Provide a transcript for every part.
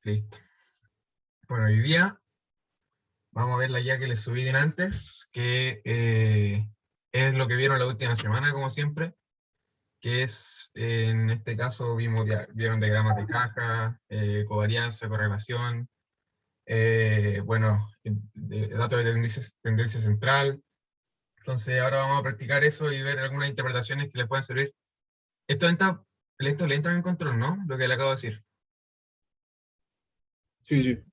Listo. Bueno, hoy día vamos a ver la guía que les subí de antes, que es lo que vieron la última semana, como siempre, que es, en este caso, vieron diagramas de caja, covarianza, correlación, bueno, datos de tendencia central. Entonces ahora vamos a practicar eso y ver algunas interpretaciones que les puedan servir. Esto le entra en control, ¿no? Lo que le acabo de decir. Sí, sí.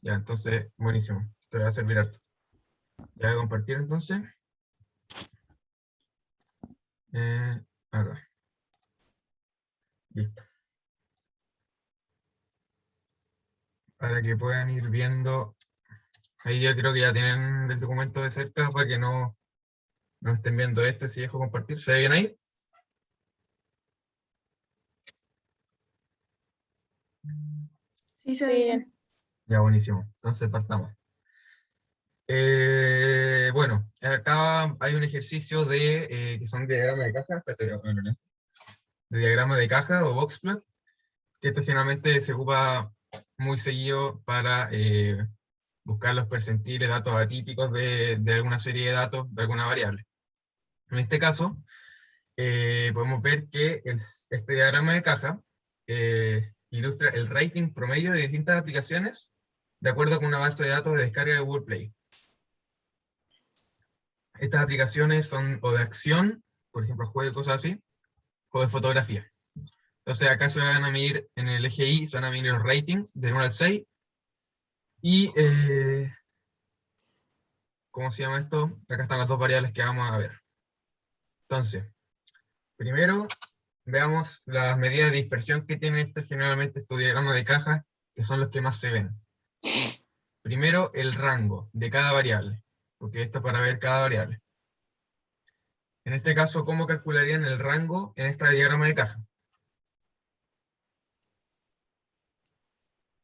Ya, entonces, buenísimo. Esto le va a servir harto. Ya voy a compartir entonces. Acá. Listo. Para que puedan ir viendo. Ahí ya creo que ya tienen el documento de cerca para que no estén viendo si dejo compartir. ¿Se ve bien ahí? Sí, se ve bien. Ya, buenísimo. Entonces partamos. Bueno, acá hay un ejercicio que son diagramas de caja. Espérate, voy a ponerlo lento. De diagrama de caja o boxplot, que esto generalmente se ocupa muy seguido para buscar los percentiles, datos atípicos de alguna serie de datos, de alguna variable. En este caso, podemos ver que este diagrama de caja ilustra el rating promedio de distintas aplicaciones de acuerdo con una base de datos de descarga de Google Play. Estas aplicaciones son o de acción, por ejemplo, juegos y cosas así, o de fotografía. Entonces acá se van a medir, en el eje Y, se van a medir los ratings del 1 al 6, y, ¿cómo se llama esto? Acá están las dos variables que vamos a ver. Entonces, primero, veamos las medidas de dispersión que tienen generalmente estos diagramas de caja, que son los que más se ven. Primero, el rango de cada variable, porque esto es para ver cada variable. En este caso, ¿cómo calcularían el rango en este diagrama de caja?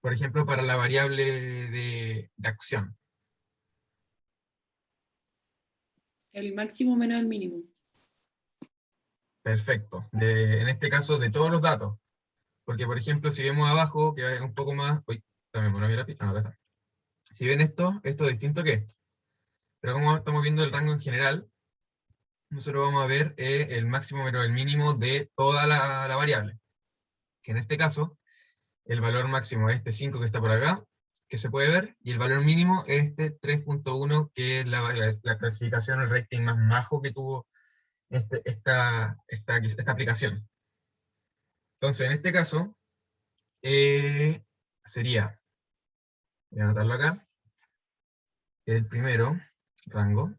Por ejemplo, para la variable de acción. El máximo menos el mínimo. Perfecto. En este caso, de todos los datos. Porque, por ejemplo, si vemos abajo, que es un poco más... Uy, también me la pista, no, acá está. Si ven esto es distinto que esto. Pero como estamos viendo el rango en general, nosotros vamos a ver el máximo menos el mínimo de toda la variable. Que en este caso, el valor máximo es este 5 que está por acá, que se puede ver, y el valor mínimo es este 3.1, que es la clasificación, el rating más bajo que tuvo esta aplicación. Entonces, en este caso, sería, voy a anotarlo acá, el primero rango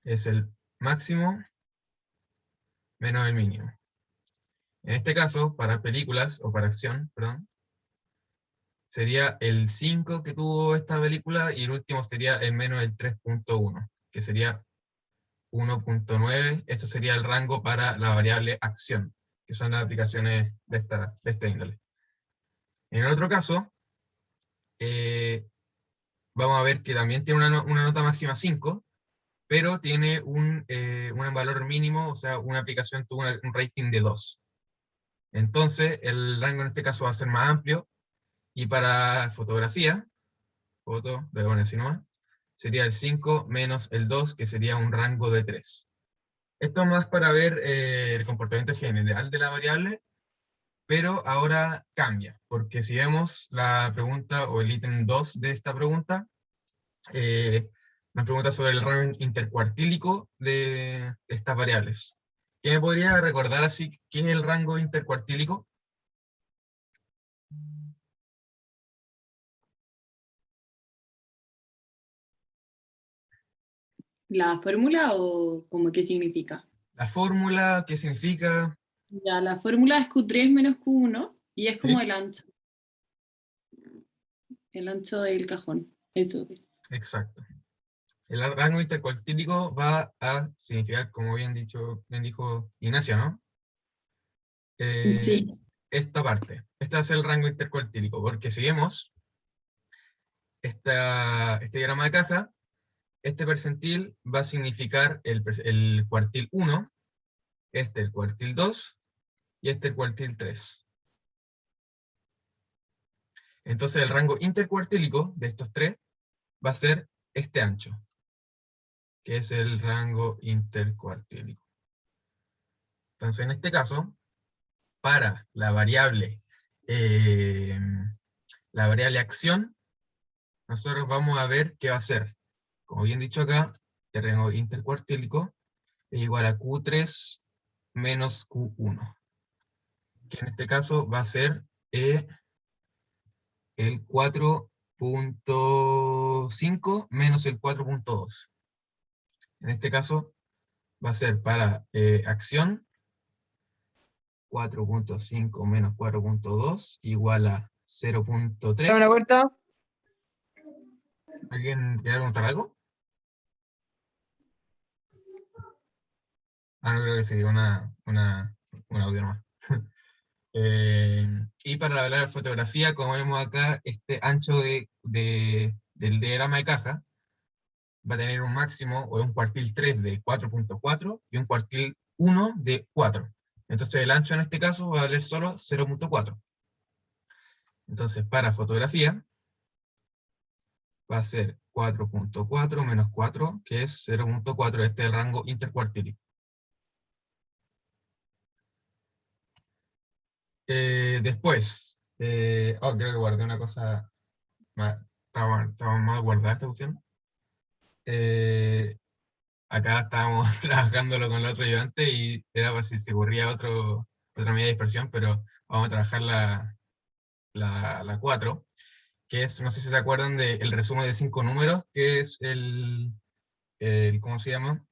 es el máximo menos el mínimo. En este caso, para películas, o para acción, perdón, sería el 5 que tuvo esta película, y el último sería el menos el 3.1, que sería 1.9. Eso sería el rango para la variable acción, que son las aplicaciones de esta índole. En el otro caso, vamos a ver que también tiene una nota máxima 5, pero tiene un valor mínimo, o sea, una aplicación tuvo un rating de 2. Entonces, el rango en este caso va a ser más amplio, y para fotografía, lo voy a poner así nomás, sería el 5 menos el 2, que sería un rango de 3. Esto más para ver el comportamiento general de la variable, pero ahora cambia, porque si vemos la pregunta o el ítem 2 de esta pregunta, nos pregunta sobre el rango intercuartílico de estas variables. ¿Qué me podría recordar así qué es el rango intercuartílico? ¿La fórmula o como qué significa? La fórmula, ¿qué significa? Ya, la fórmula es Q3 menos Q1 y es como ¿Sí? el ancho del cajón. Eso. Exacto. El rango intercuartílico va a significar, como bien dijo Ignacio, ¿no? Sí. Esta parte. Este es el rango intercuartílico, porque si vemos este diagrama de caja, este percentil va a significar el cuartil 1, este el cuartil 2, y este el cuartil 3. Entonces el rango intercuartílico de estos tres va a ser este ancho, que es el rango intercuartílico. Entonces en este caso, para la variable acción, nosotros vamos a ver qué va a ser. Como bien dicho acá, el rango intercuartílico es igual a Q3 menos Q1, que en este caso va a ser el 4.5 menos el 4.2. En este caso va a ser para acción 4.5 menos 4.2 igual a ¿Abre la 0.3. puerta? ¿Alguien quiere preguntar algo? Ah, no creo que sería un audio nomás. Y para la fotografía, como vemos acá, este ancho del diagrama de caja va a tener un máximo o un cuartil 3 de 4.4 y un cuartil 1 de 4. Entonces el ancho en este caso va a valer solo 0.4. Entonces para fotografía va a ser 4.4 menos 4, que es 0.4. Este es el rango intercuartílico. Después, creo que guardé una cosa, estaba mal guardada esta cuestión. Acá estábamos trabajándolo con el otro ayudante y era para si se ocurría otra medida de dispersión, pero vamos a trabajar la 4, que es, no sé si se acuerdan del resumen de 5 números, que es ¿cómo se llama?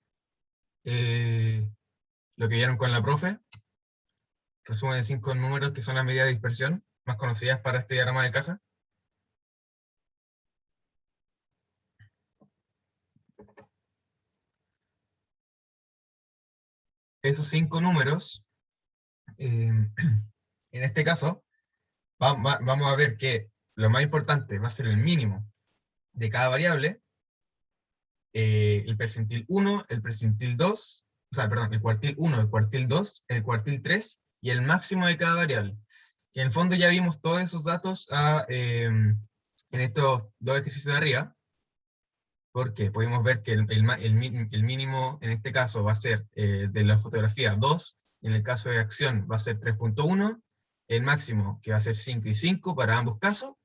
Lo que vieron con la profe. Resumen de 5 números que son las medidas de dispersión más conocidas para este diagrama de caja. Esos 5 números, en este caso, vamos a ver que lo más importante va a ser el mínimo de cada variable, el percentil 1, el percentil 2, o sea, perdón, el cuartil 1, el cuartil 2, el cuartil 3 y el máximo de cada variable. Que en el fondo ya vimos todos esos datos en estos dos ejercicios de arriba, porque podemos ver que el mínimo en este caso va a ser de la fotografía 2, y en el caso de acción va a ser 3.1, el máximo que va a ser 5 y 5 para ambos casos,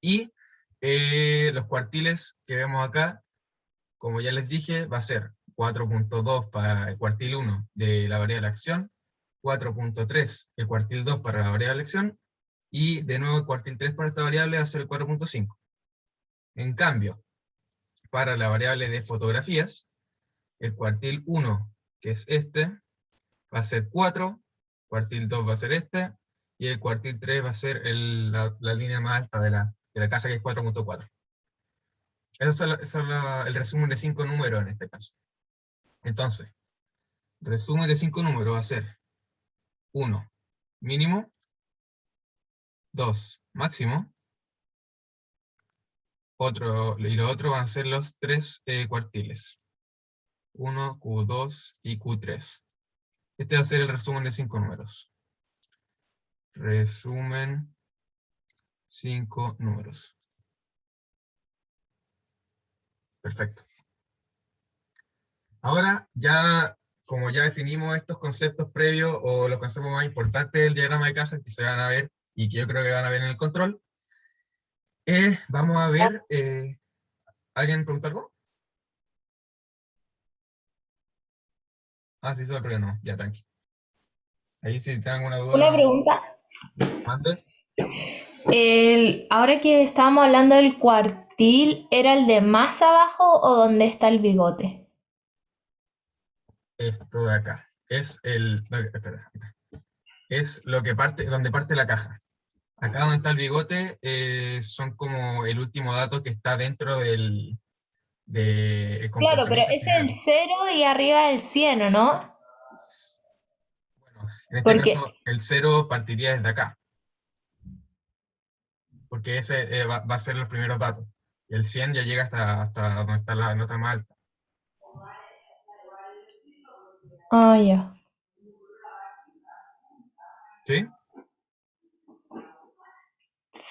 y los cuartiles que vemos acá, como ya les dije, va a ser 4.2 para el cuartil 1 de la variable acción, 4.3 el cuartil 2 para la variable acción, y de nuevo el cuartil 3 para esta variable va a ser el 4.5. En cambio, para la variable de fotografías, el cuartil 1, que es este, va a ser 4, cuartil 2 va a ser este, y el cuartil 3 va a ser la línea más alta de la caja, que es 4.4. Eso es el resumen de 5 números en este caso. Entonces, resumen de 5 números va a ser 1, mínimo, 2, máximo, y los otros van a ser los 3 cuartiles. 1, Q2 y Q3. Este va a ser el resumen de 5 números. Resumen 5 números. Perfecto. Ahora, como ya definimos estos conceptos previos o los conceptos más importantes del diagrama de caja que se van a ver y que yo creo que van a ver en el control, vamos a ver, ¿alguien pregunta algo? Ah, sí, solo porque no, ya tranqui. Ahí si tienen alguna Una duda, pregunta. mande. Ahora que estábamos hablando del cuartil, ¿era el de más abajo o donde está el bigote? Esto de acá. No, espera, acá. Es lo que donde parte la caja. Acá donde está el bigote son como el último dato que está dentro del Claro, pero comportamiento ese es el general. 0 y arriba el 100, ¿o no? Bueno, en este Porque, caso el 0 partiría desde acá, porque ese va a ser los primeros datos. Y el 100 ya llega hasta donde está la nota más alta. ya. ¿Sí?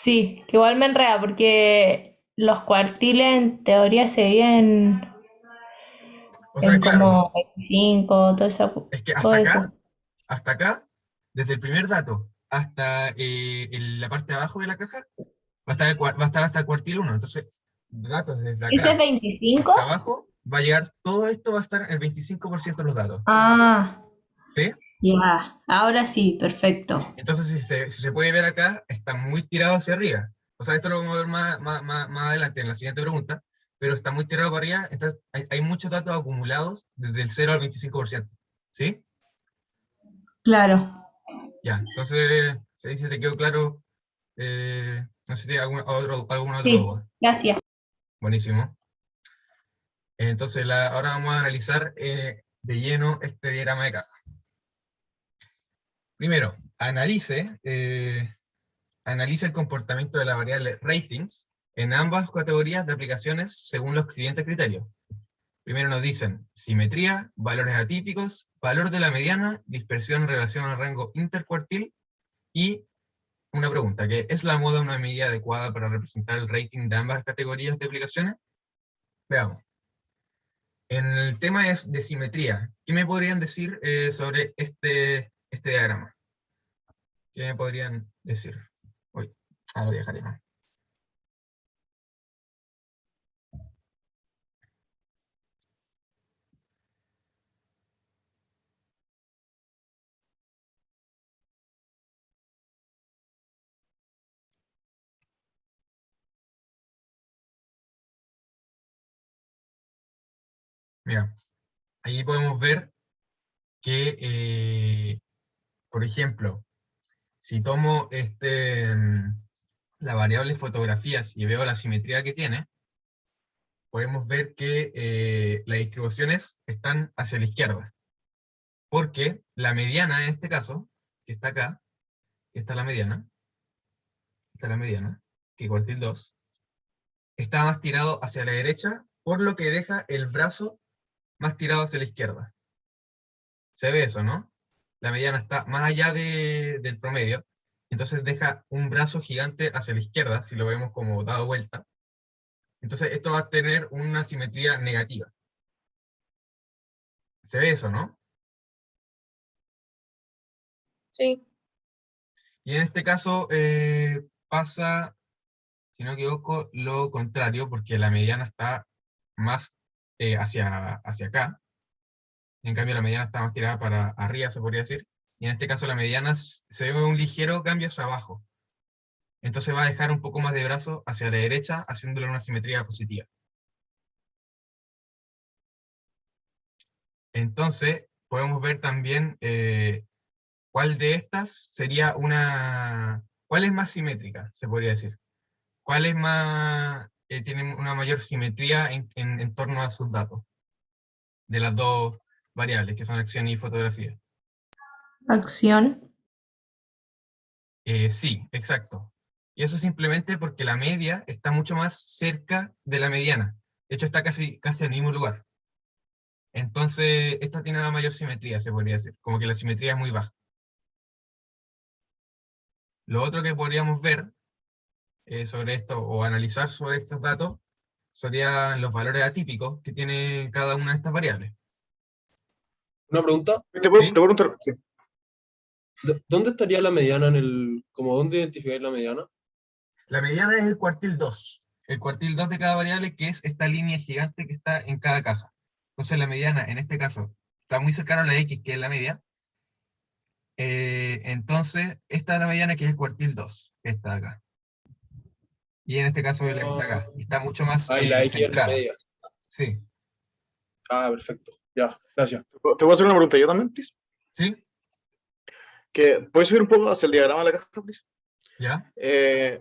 Sí, que igual me enreda porque los cuartiles en teoría se dividen O sea, en claro, como 25, es que todo eso. hasta acá, desde el primer dato hasta la parte de abajo de la caja, va a estar hasta el cuartil uno. Entonces, datos desde ¿Ese es acá 25? hasta abajo, va a llegar, todo esto va a estar el 25% de los datos. Ah, ¿Sí? ya, ahora sí, perfecto. Entonces, si se puede ver acá, está muy tirado hacia arriba. O sea, esto lo vamos a ver más adelante en la siguiente pregunta, pero está muy tirado para arriba, entonces hay muchos datos acumulados desde el 0 al 25%. ¿Sí? Claro. Ya, entonces, si te quedó claro, no sé si tiene alguna otra Sí, duda. gracias. Buenísimo. Entonces, ahora vamos a analizar de lleno este diagrama de caja. Primero, analice el comportamiento de la variable ratings en ambas categorías de aplicaciones según los siguientes criterios. Primero nos dicen simetría, valores atípicos, valor de la mediana, dispersión en relación al rango intercuartil y una pregunta, que ¿es la moda una medida adecuada para representar el rating de ambas categorías de aplicaciones? Veamos. En el tema es de simetría, ¿qué me podrían decir sobre este diagrama? ¿Qué me podrían decir? Uy, lo voy a dejar ahí, ¿no? Mira, ahí podemos ver que, por ejemplo, si tomo la variable fotografías y veo la simetría que tiene, podemos ver que las distribuciones están hacia la izquierda, porque la mediana en este caso, que está acá, que está la mediana, que cuartil 2, está más tirado hacia la derecha, por lo que deja el brazo más tirado hacia la izquierda. Se ve eso, ¿no? La mediana está más allá del promedio, entonces deja un brazo gigante hacia la izquierda, si lo vemos como dado vuelta. Entonces esto va a tener una simetría negativa. Se ve eso, ¿no? Sí. Y en este caso pasa, si no me equivoco, lo contrario, porque la mediana está más hacia acá. En cambio, la mediana está más tirada para arriba, se podría decir. Y en este caso, la mediana se ve un ligero cambio hacia abajo. Entonces va a dejar un poco más de brazo hacia la derecha, haciéndole una simetría positiva. Entonces, podemos ver también cuál de estas sería ¿cuál es más simétrica, se podría decir? ¿Cuál es más, tiene una mayor simetría en torno a sus datos? De las dos variables, que son acción y fotografía. Acción. Sí, exacto. Y eso simplemente porque la media está mucho más cerca de la mediana. De hecho, está casi en el mismo lugar. Entonces, esta tiene una mayor simetría, se podría decir. Como que la simetría es muy baja. Lo otro que podríamos ver sobre esto, o analizar sobre estos datos, serían los valores atípicos que tiene cada una de estas variables. Una pregunta, ¿Sí? Te puedo preguntar, sí. ¿dónde estaría la mediana como dónde identificáis la mediana? La mediana es el cuartil 2. El cuartil 2 de cada variable, que es esta línea gigante que está en cada caja. Entonces la mediana, en este caso, está muy cercana a la X, que es la media. Entonces, esta es la mediana, que es el cuartil 2, que está acá. Y en este caso es la que está acá. Y está mucho más Ah, y la X es la centrada. media. Sí. Ah, perfecto. Ya, gracias. ¿Te puedo hacer una pregunta yo también, please? ¿Sí? ¿Puedes subir un poco hacia el diagrama de la caja, please? ¿Ya? Que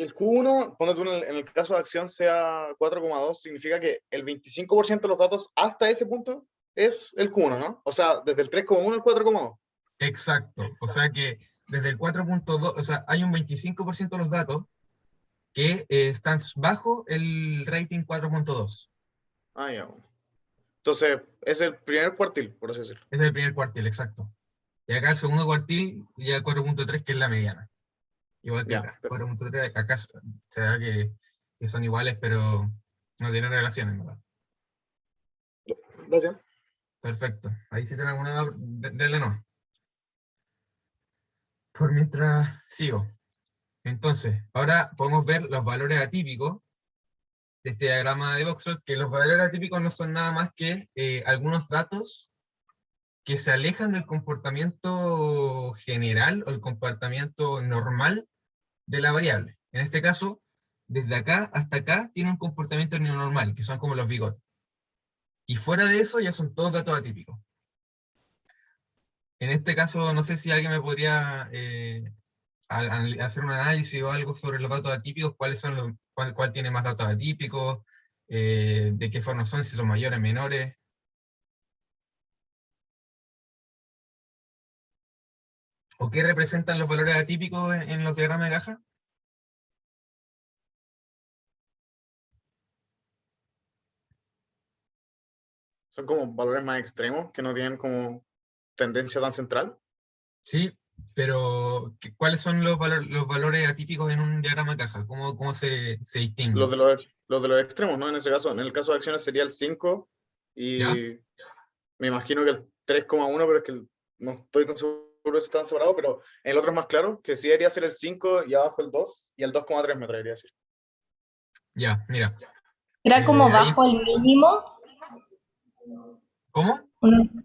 el Q1, ponte tú en el caso de acción sea 4,2, significa que el 25% de los datos hasta ese punto es el Q1, ¿no? O sea, desde el 3,1 al 4,2. Exacto. O sea que desde el 4.2, o sea, hay un 25% de los datos que están bajo el rating 4.2. Ah, ya. Entonces, es el primer cuartil, por así decirlo. Ese es el primer cuartil, exacto. Y acá el segundo cuartil, ya el 4.3, que es la mediana. Igual que Ya, acá. perfecto. 4.3, acá se da que son iguales, pero no tienen relación, en verdad. Gracias. Perfecto. Ahí si tienen alguna duda, denle no. Por mientras sigo. Entonces, ahora podemos ver los valores atípicos de este diagrama de Boxford, que los valores atípicos no son nada más que algunos datos que se alejan del comportamiento general o el comportamiento normal de la variable. En este caso, desde acá hasta acá tiene un comportamiento normal, que son como los bigotes. Y fuera de eso ya son todos datos atípicos. En este caso, no sé si alguien me podría hacer un análisis o algo sobre los datos atípicos, cuáles son cuál tiene más datos atípicos, de qué forma son, si son mayores, menores. ¿O qué representan los valores atípicos en los diagramas de caja? Son como valores más extremos que no tienen como tendencia tan central. Sí, pero ¿cuáles son los valores atípicos en un diagrama de caja? ¿Cómo se Los distinguen? de los extremos, ¿no? En ese caso, en el caso de acciones sería el 5 y ¿Ya? me imagino que el 3,1, pero es que no estoy tan seguro si están separados, pero el otro es más claro, que sí debería ser el 5 y abajo el 2, y el 2,3 me atrevería a decir. Ya, mira. Era como Ahí, bajo el mínimo. ¿cómo?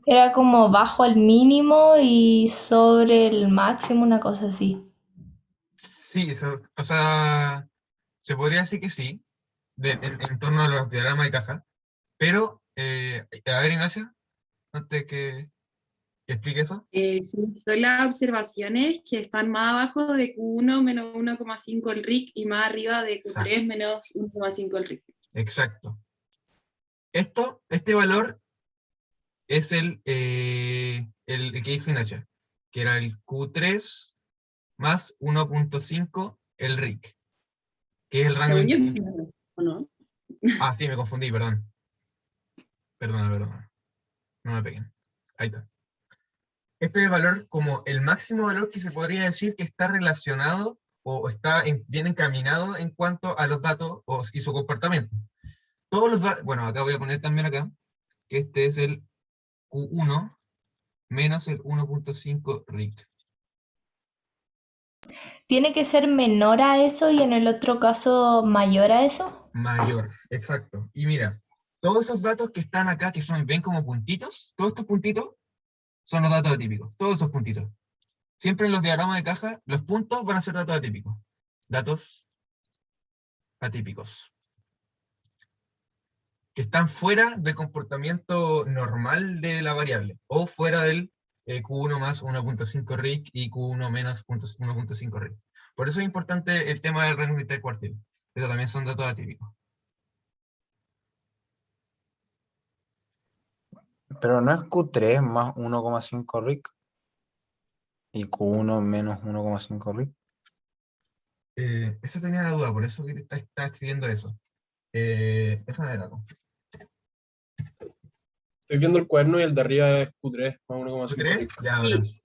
Era como bajo el mínimo y sobre el máximo, una cosa así. Sí, o sea, se podría decir que sí, en torno a los diagramas de caja, pero, a ver, Ignacio, antes que explique eso. Sí, son las observaciones que están más abajo de Q1 menos 1,5 el RIC y más arriba de Q3 menos 1,5 el RIC. Exacto. Este valor es el que dijo Ignacio, que era el Q3 más 1.5 el RIC, que es el rango... Según yo, es menos, ¿o no? Ah, sí, me confundí, perdón. Perdona. No me peguen. Ahí está. Este es el valor como el máximo valor que se podría decir que está relacionado o está bien encaminado en cuanto a los datos y su comportamiento. Todos los datos, bueno, acá voy a poner también acá, que este es el Q1 menos el 1.5 RIC. ¿Tiene que ser menor a eso y en el otro caso mayor a eso? Mayor, exacto. Y mira, todos esos datos que están acá, que son, ven como puntitos, todos estos puntitos son los datos atípicos, todos esos puntitos. Siempre en los diagramas de caja, los puntos van a ser datos atípicos. Datos atípicos. Que están fuera del comportamiento normal de la variable, o fuera del Q1 más 1.5 RIC y Q1 menos 1.5 RIC. Por eso es importante el tema del rango intercuartil. Pero también son datos atípicos. Pero no es Q3 más 1,5 RIC y Q1 menos 1,5 RIC. Esa tenía la duda, por eso que está escribiendo eso. Déjame ver algo. Estoy viendo el cuaderno y el de arriba es Q3 más 1,5 ¿Q3? RIC. Ya, bacán. Sí,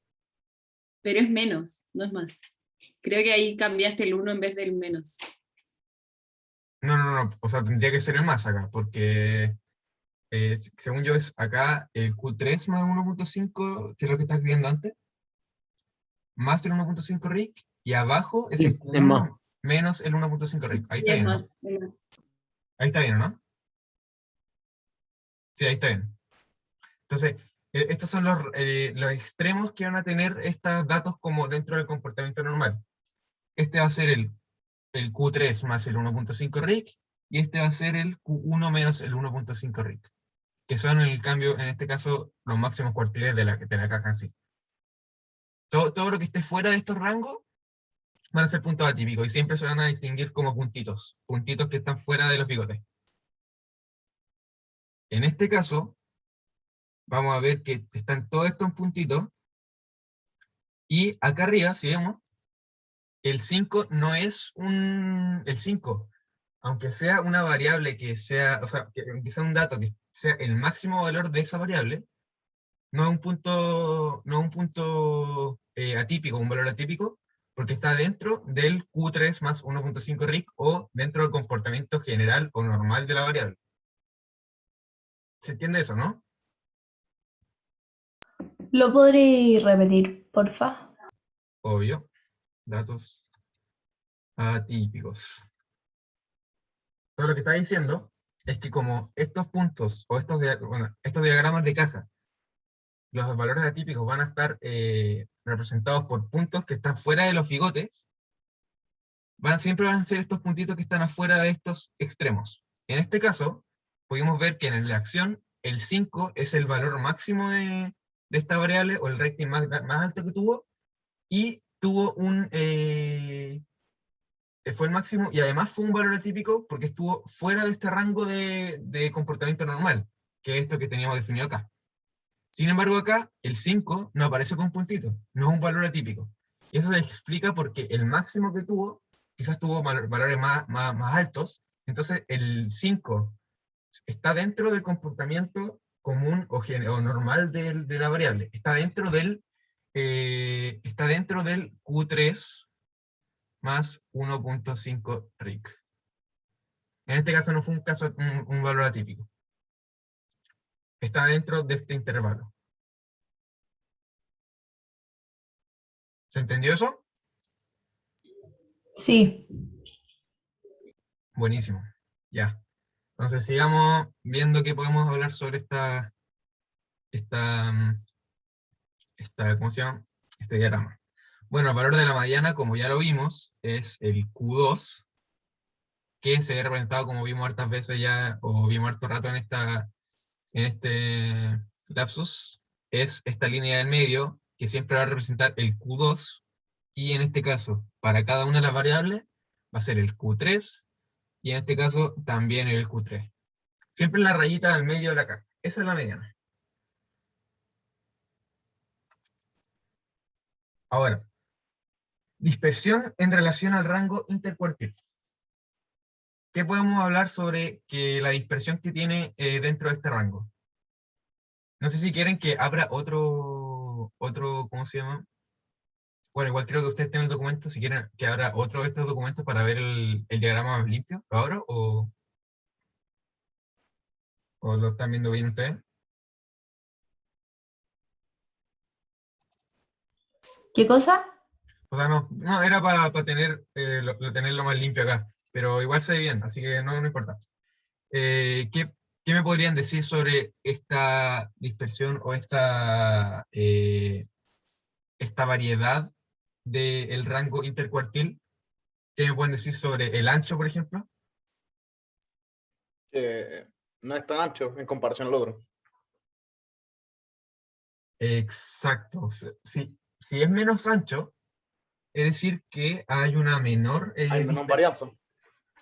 pero es menos, no es más. Creo que ahí cambiaste el 1 en vez del menos. No. O sea, tendría que ser el más acá, porque según yo es acá el Q3 más 1.5, que es lo que estás escribiendo antes, más el 1.5 RIC, y abajo es Sí, el es más. Q1 menos el 1.5 RIC. Ahí Sí, está es bien, ¿no? más, es más. Ahí está bien, ¿no? Sí, ahí está bien. Entonces, estos son los extremos que van a tener estos datos como dentro del comportamiento normal. Este va a ser el Q3 más el 1.5 RIC, y este va a ser el Q1 menos el 1.5 RIC, que son en el cambio, en este caso, los máximos cuartiles de la caja en sí. Todo lo que esté fuera de estos rangos van a ser puntos atípicos, y siempre se van a distinguir como puntitos que están fuera de los bigotes. En este caso, vamos a ver que están todos estos puntitos, y acá arriba, si vemos, el 5 no es el 5, aunque sea una variable que sea, o sea, que sea un dato que sea el máximo valor de esa variable, no es un punto atípico, un valor atípico, porque está dentro del Q3 más 1.5 RIC o dentro del comportamiento general o normal de la variable. ¿Se entiende eso, no? ¿Lo podréis repetir, porfa? Obvio. Datos atípicos. Todo lo que está diciendo es que como estos puntos o estos diagramas de caja, los valores atípicos van a estar representados por puntos que están fuera de los bigotes, siempre van a ser estos puntitos que están afuera de estos extremos. En este caso, pudimos ver que en la acción, el 5 es el valor máximo de esta variable, o el rating más alto que tuvo, y tuvo fue el máximo, y además fue un valor atípico porque estuvo fuera de este rango de comportamiento normal, que es esto que teníamos definido acá. Sin embargo, acá el 5 no aparece con puntito, no es un valor atípico. Y eso se explica porque el máximo que tuvo, quizás tuvo valores más altos, entonces el 5 está dentro del comportamiento común o normal de la variable. Está dentro del Q3 más 1.5 RIC. En este caso no fue un valor atípico. Está dentro de este intervalo. ¿Se entendió eso? Sí. Buenísimo. Ya. Entonces sigamos viendo qué podemos hablar sobre ¿cómo se llama? Este diagrama. Bueno, el valor de la mediana, como ya lo vimos, es el Q2, que se ve representado, como vimos hartas veces ya, o vimos harto rato en este lapsus, es esta línea del medio, que siempre va a representar el Q2, y en este caso, para cada una de las variables, va a ser el Q3, y en este caso también el Q3. Siempre en la rayita del medio de la caja. Esa es la mediana. Ahora, dispersión en relación al rango intercuartil. ¿Qué podemos hablar sobre la dispersión que tiene dentro de este rango? No sé si quieren que abra otro, ¿cómo se llama? Bueno, igual creo que ustedes tienen el documento, si quieren que abra otro de estos documentos para ver el diagrama más limpio. ¿Lo abro o lo están viendo bien ustedes? ¿Qué cosa? O sea, no era para tenerlo más limpio acá, pero igual se ve bien, así que no importa. ¿Qué me podrían decir sobre esta dispersión o esta variedad del rango intercuartil? ¿Qué me pueden decir sobre el ancho, por ejemplo? No es tan ancho en comparación al otro. Exacto. Si es menos ancho, es decir que hay una menor Hay menos varianza.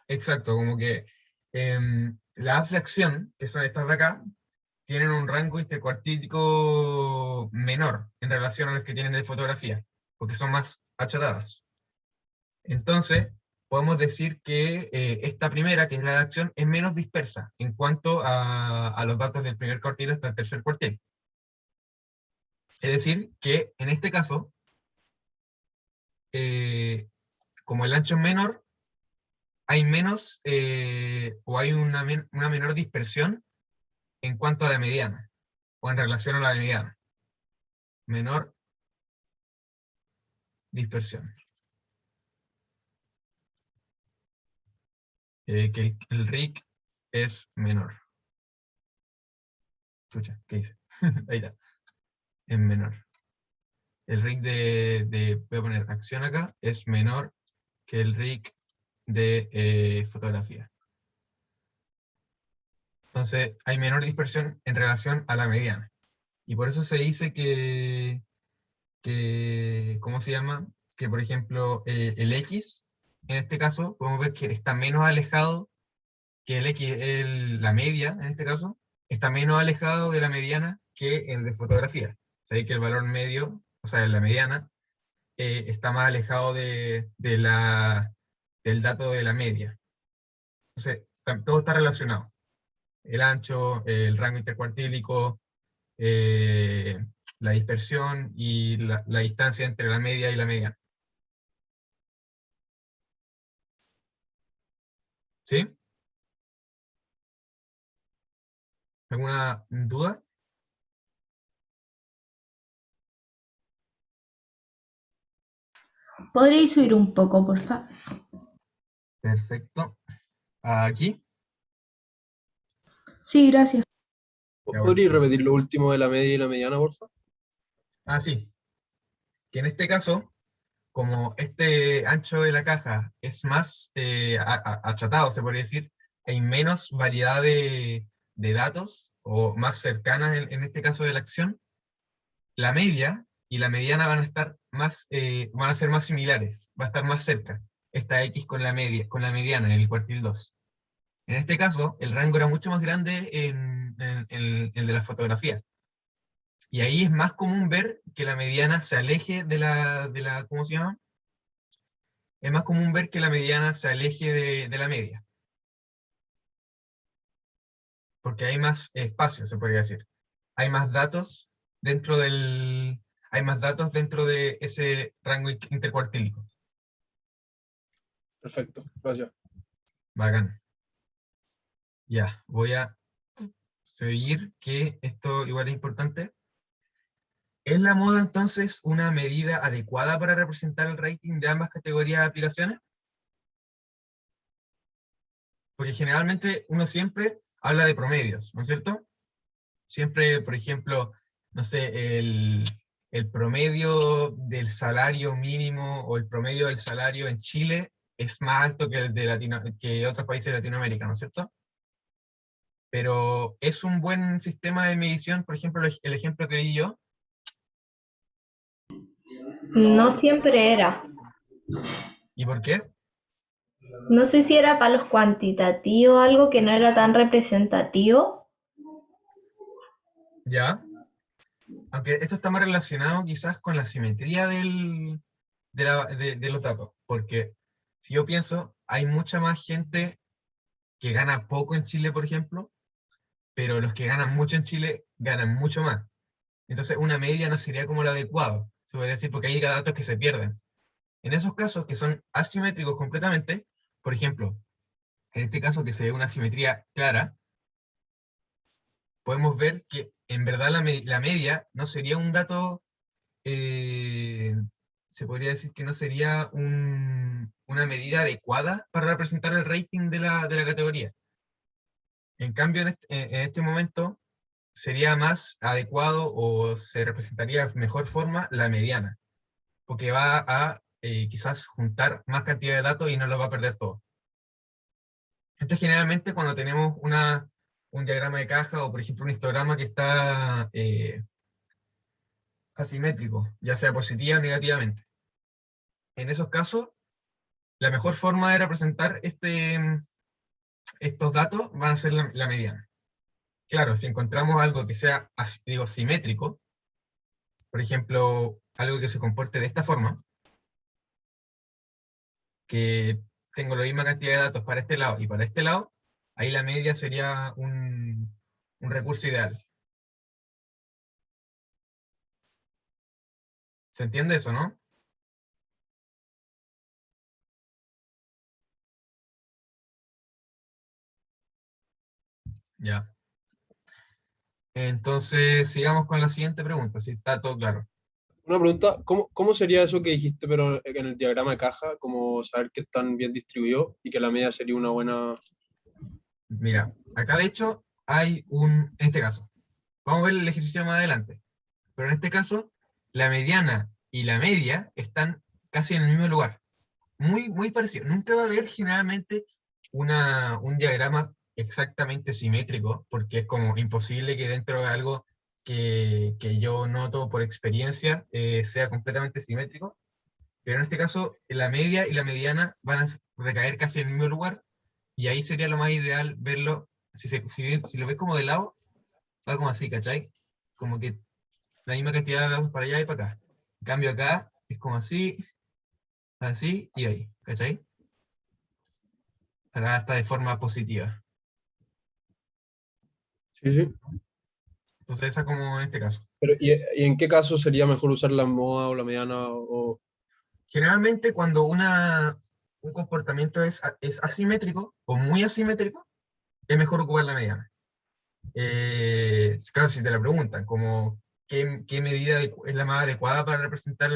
Exacto, como que las de acción, que son estas de acá, tienen un rango intercuartílico menor en relación a los que tienen de fotografía, porque son más achatadas. Entonces, podemos decir que esta primera, que es la de acción, es menos dispersa en cuanto a los datos del primer cuartil hasta el tercer cuartil. Es decir, que en este caso, como el ancho es menor, hay menos, o hay una menor dispersión en cuanto a la mediana, o en relación a la mediana. Menor dispersión. Que el RIC es menor. Chucha, ¿qué hice? Ahí está. Es menor. El RIC voy a poner acción acá, es menor que el RIC de fotografía. Entonces, hay menor dispersión en relación a la mediana. Y por eso se dice que ¿cómo se llama? Que, por ejemplo, el X, en este caso, podemos ver que está menos alejado que el X, la media, en este caso, está menos alejado de la mediana que el de fotografía. O sea, que el valor medio, o sea, la mediana, está más alejado del dato de la media. Entonces, todo está relacionado. El ancho, el rango intercuartílico, la dispersión y la distancia entre la media y la mediana. ¿Sí? ¿Alguna duda? ¿Podríais subir un poco, por favor? Perfecto. Aquí. Sí, gracias. Ya, ¿Podrías bueno. repetir lo último de la media y la mediana, porfa? Ah, sí. Que en este caso, como este ancho de la caja es más achatado, se podría decir, hay menos variedad de datos, o más cercanas en este caso de la acción, la media y la mediana van a estar más, van a ser más similares, va a estar más cerca, esta X con la media, con la mediana, en el cuartil 2. En este caso, el rango era mucho más grande en el de la fotografía. Y ahí es más común ver que la mediana se aleje de la, ¿cómo se llama? Es más común ver que la mediana se aleje de la media, porque hay más espacio, se podría decir. Hay más datos hay más datos dentro de ese rango intercuartílico. Perfecto, gracias. Bacán. Ya, voy a seguir, que esto igual es importante. ¿Es la moda entonces una medida adecuada para representar el rating de ambas categorías de aplicaciones? Porque generalmente uno siempre habla de promedios, ¿no es cierto? Siempre, por ejemplo, no sé, el promedio del salario mínimo o el promedio del salario en Chile es más alto que el de que otros países de Latinoamérica, ¿no es cierto? Pero es un buen sistema de medición, por ejemplo, el ejemplo que di yo. No siempre era. ¿Y por qué? No sé si era para los cuantitativos, algo que no era tan representativo. Ya. Aunque esto está más relacionado quizás con la simetría de los datos, porque si yo pienso, hay mucha más gente que gana poco en Chile, por ejemplo, pero los que ganan mucho en Chile ganan mucho más. Entonces una media no sería como lo adecuado, se podría decir, porque hay datos que se pierden. En esos casos que son asimétricos completamente, por ejemplo, en este caso que se ve una simetría clara, podemos ver que en verdad la media no sería un dato, eh, se podría decir que no sería una medida adecuada para representar el rating de la categoría. En cambio, en este momento sería más adecuado o se representaría de mejor forma la mediana, porque va a quizás juntar más cantidad de datos y no los va a perder todo. Esto es generalmente cuando tenemos un diagrama de caja o, por ejemplo, un histograma que está asimétrico, ya sea positiva o negativamente. En esos casos, la mejor forma de representar estos datos van a ser la mediana. Claro, si encontramos algo que sea, simétrico, por ejemplo, algo que se comporte de esta forma, que tengo la misma cantidad de datos para este lado y para este lado, ahí la media sería un recurso ideal. ¿Se entiende eso, no? Ya. Entonces, sigamos con la siguiente pregunta, si está todo claro. Una pregunta, ¿cómo sería eso que dijiste, pero en el diagrama de caja, como saber que están bien distribuidos y que la media sería una buena... Mira, acá de hecho hay en este caso, vamos a ver el ejercicio más adelante, pero en este caso, la mediana y la media están casi en el mismo lugar, muy, muy parecido. Nunca va a haber generalmente un diagrama exactamente simétrico, porque es como imposible que dentro de algo que yo noto por experiencia sea completamente simétrico, pero en este caso la media y la mediana van a recaer casi en el mismo lugar, y ahí sería lo más ideal verlo, si lo ves como de lado, va como así, ¿cachai? Como que la misma cantidad de datos para allá y para acá. En cambio acá es como así, así y ahí, ¿cachai? Acá está de forma positiva. Sí, sí. Entonces esa como en este caso. Pero, ¿y en qué caso sería mejor usar la moda o la mediana o...? Generalmente cuando un comportamiento es asimétrico o muy asimétrico, es mejor ocupar la mediana. Claro, si te la preguntan, como qué medida es la más adecuada para representar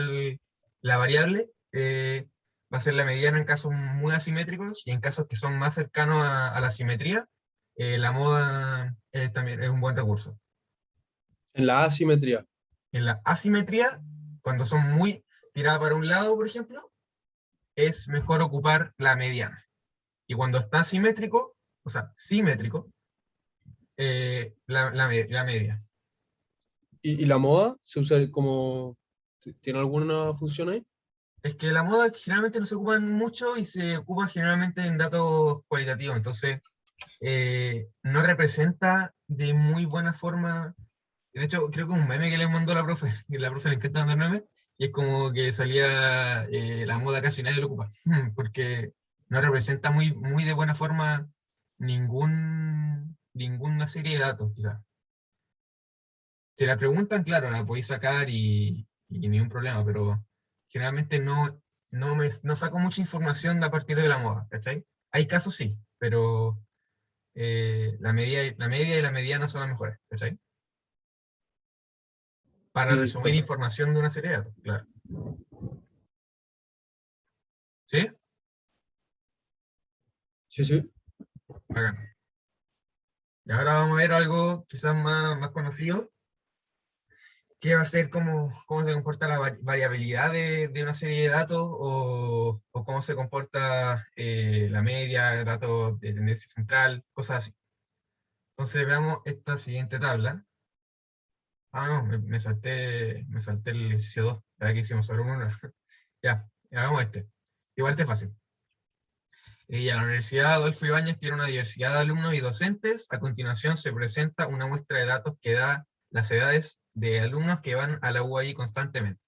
la variable, va a ser la mediana en casos muy asimétricos, y en casos que son más cercanos a la simetría, la moda también es un buen recurso. En la asimetría. En la asimetría, cuando son muy tiradas para un lado, por ejemplo, es mejor ocupar la mediana. Y cuando está simétrico, o sea, simétrico, la media. ¿Y la moda se usa como... ¿Tiene alguna función ahí? Es que la moda generalmente no se ocupan mucho y se ocupa generalmente en datos cualitativos, entonces no representa de muy buena forma. De hecho, creo que un meme que le mandó la profe, que la profe le encanta mandar memes, y es como que salía la moda casi nadie lo ocupa, porque no representa muy de buena forma ninguna serie de datos, quizás. Si la preguntan, claro, la podéis sacar y ningún problema, pero generalmente no saco mucha información a partir de la moda, ¿cachai? Hay casos sí, pero la media y la mediana son las mejores, ¿cachai? Para Sí, resumir información de una serie de datos, claro. ¿Sí? sí, sí. Bacán. Y ahora vamos a ver algo quizás más conocido, que va a ser cómo se comporta la variabilidad de una serie de datos, o cómo se comporta la media, datos de tendencia central, cosas así. Entonces veamos esta siguiente tabla. Ah, no, me salté el ejercicio 2, la que hicimos sobre uno. Ya, hagamos este. Igual este es fácil. Ya, la Universidad Adolfo Ibáñez tiene una diversidad de alumnos y docentes. A continuación se presenta una muestra de datos que da las edades de alumnos que van a la UAI constantemente.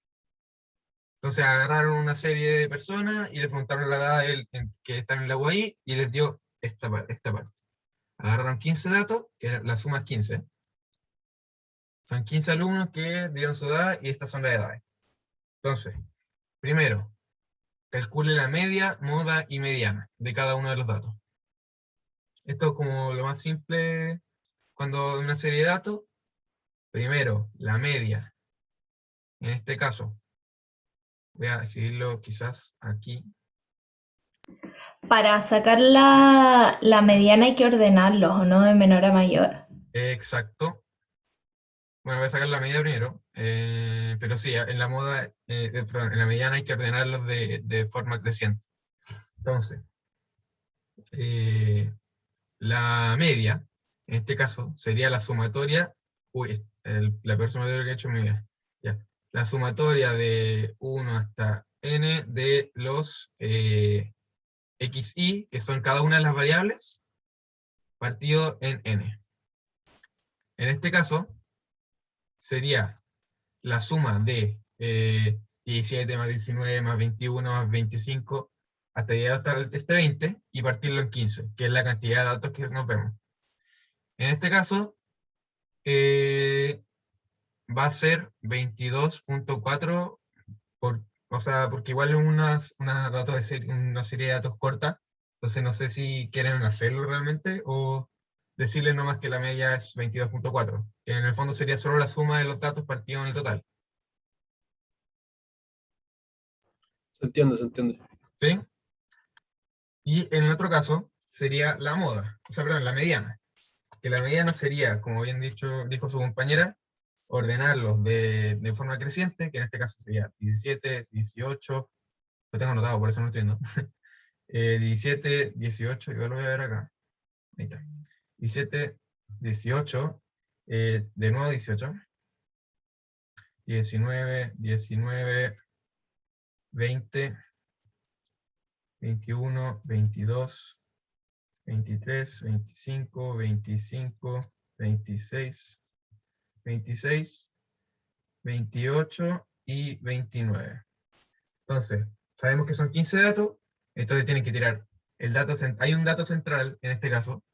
Entonces agarraron una serie de personas y le preguntaron la edad que están en la UAI y les dio esta parte. Agarraron 15 datos, que la suma es 15. Son 15 alumnos que dieron su edad y estas son las edades. Entonces, primero, calcule la media, moda y mediana de cada uno de los datos. Esto es como lo más simple cuando una serie de datos. Primero, la media. En este caso, voy a escribirlo quizás aquí. Para sacar la mediana hay que ordenarlos, ¿o no? De menor a mayor. Exacto. Bueno, voy a sacar la media primero. Pero sí, en la moda, perdón, en la mediana hay que ordenarlos de forma creciente. Entonces, la media, en este caso, sería la sumatoria. Uy, la peor sumatoria que he hecho en mi vida. Ya. La sumatoria de 1 hasta n de los xi, que son cada una de las variables, partido en n. En este caso, sería la suma de 17 más 19 más 21 más 25, hasta llegar hasta este 20, y partirlo en 15, que es la cantidad de datos que nos vemos. En este caso, va a ser 22.4, o sea, porque igual es una serie de datos corta, entonces no sé si quieren hacerlo realmente, o decirle nomás que la media es 22.4, que en el fondo sería solo la suma de los datos partidos en el total. Se entiende, se entiende. ¿Sí? Y en el otro caso sería la moda, o sea, perdón, la mediana. Que la mediana sería, como bien dijo su compañera, ordenarlos de forma creciente, que en este caso sería 17, 18, lo tengo anotado, por eso no estoy viendo. 17, 18, igual lo voy a ver acá. Ahí está. 17, 18, de nuevo 18, 19, 19, 20, 21, 22, 23, 25, 25, 26, 26, 28 y 29. Entonces, sabemos que son 15 datos, entonces tienen que tirar el dato hay un dato central en este caso,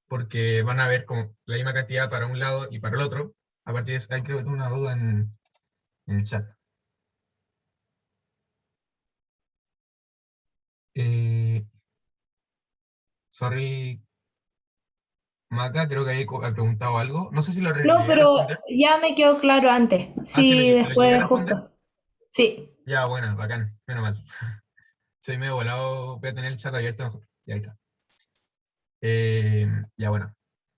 porque van a ver como la misma cantidad para un lado y para el otro. A partir de eso, ahí creo que tengo una duda en el chat. Sorry, Maca, creo que ahí ha preguntado algo. No sé si lo No, llegué a pero responder. ya me quedó claro antes. Ah, sí, Sí, lo llegué a después responder. justo. Sí. Ya, bueno, bacán, menos mal. Soy medio volado, voy a tener el chat abierto mejor. Ya ahí está. Ya, bueno.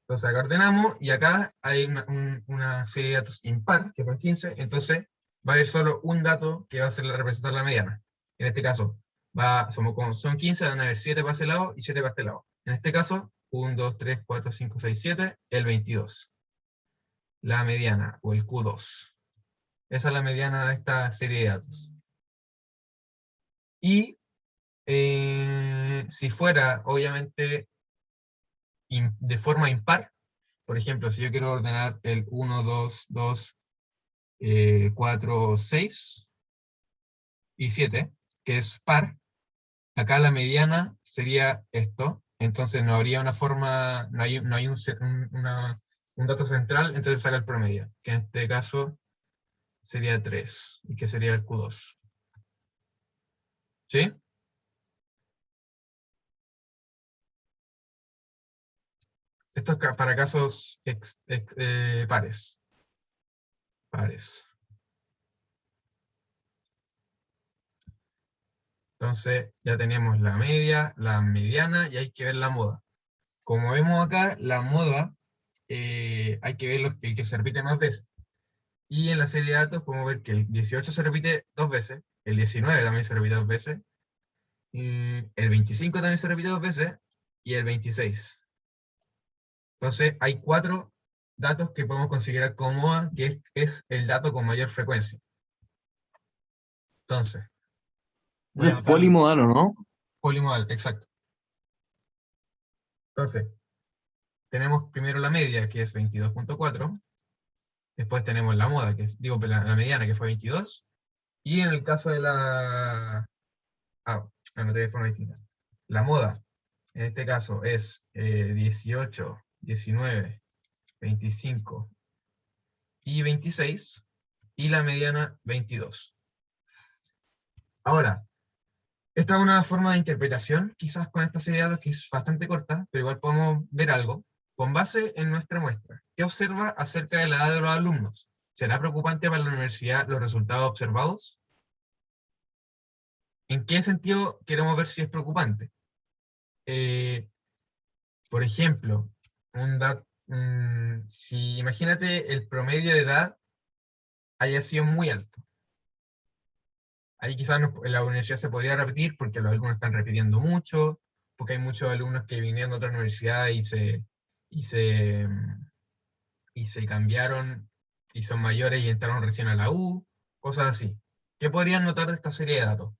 Entonces acá ordenamos y acá hay una serie de datos impar, que son 15, entonces va a haber solo un dato que va a ser la representar la mediana. En este caso, son 15, van a haber 7 para ese lado y 7 para este lado. En este caso, 1, 2, 3, 4, 5, 6, 7, el 22. La mediana, o el Q2. Esa es la mediana de esta serie de datos. Y si fuera, obviamente, de forma impar, por ejemplo, si yo quiero ordenar el 1, 2, 2, 4, 6 y 7, que es par, acá la mediana sería esto, entonces no habría una forma, no hay un dato central, entonces saca el promedio, que en este caso sería 3, y que sería el Q2. ¿Sí? Esto es para casos pares. Pares. Entonces ya tenemos la media, la mediana y hay que ver la moda. Como vemos acá, la moda hay que ver el que se repite más veces. Y en la serie de datos podemos ver que el 18 se repite 2 veces, el 19 también se repite 2 veces, el 25 también se repite 2 veces y el 26. Entonces hay 4 datos que podemos considerar como moda, que es el dato con mayor frecuencia. Entonces, voy Ese a es anotar polimodal, ¿o no? polimodal, exacto. Entonces, tenemos primero la media, que es 22.4. Después tenemos la moda, la mediana, que fue 22. Y en el caso de la... anoté de forma distinta. La moda, en este caso, es 18, 19, 25 y 26. Y la mediana, 22. Ahora, esta es una forma de interpretación, quizás con esta serie de datos que es bastante corta, pero igual podemos ver algo. Con base en nuestra muestra, ¿qué observa acerca de la edad de los alumnos? ¿Será preocupante para la universidad los resultados observados? ¿En qué sentido queremos ver si es preocupante? Por ejemplo, si imagínate el promedio de edad haya sido muy alto. Ahí quizás en la universidad se podría repetir porque los alumnos están repitiendo mucho, porque hay muchos alumnos que vinieron de otra universidad y se cambiaron y son mayores y entraron recién a la U, cosas así. ¿Qué podrían notar de esta serie de datos?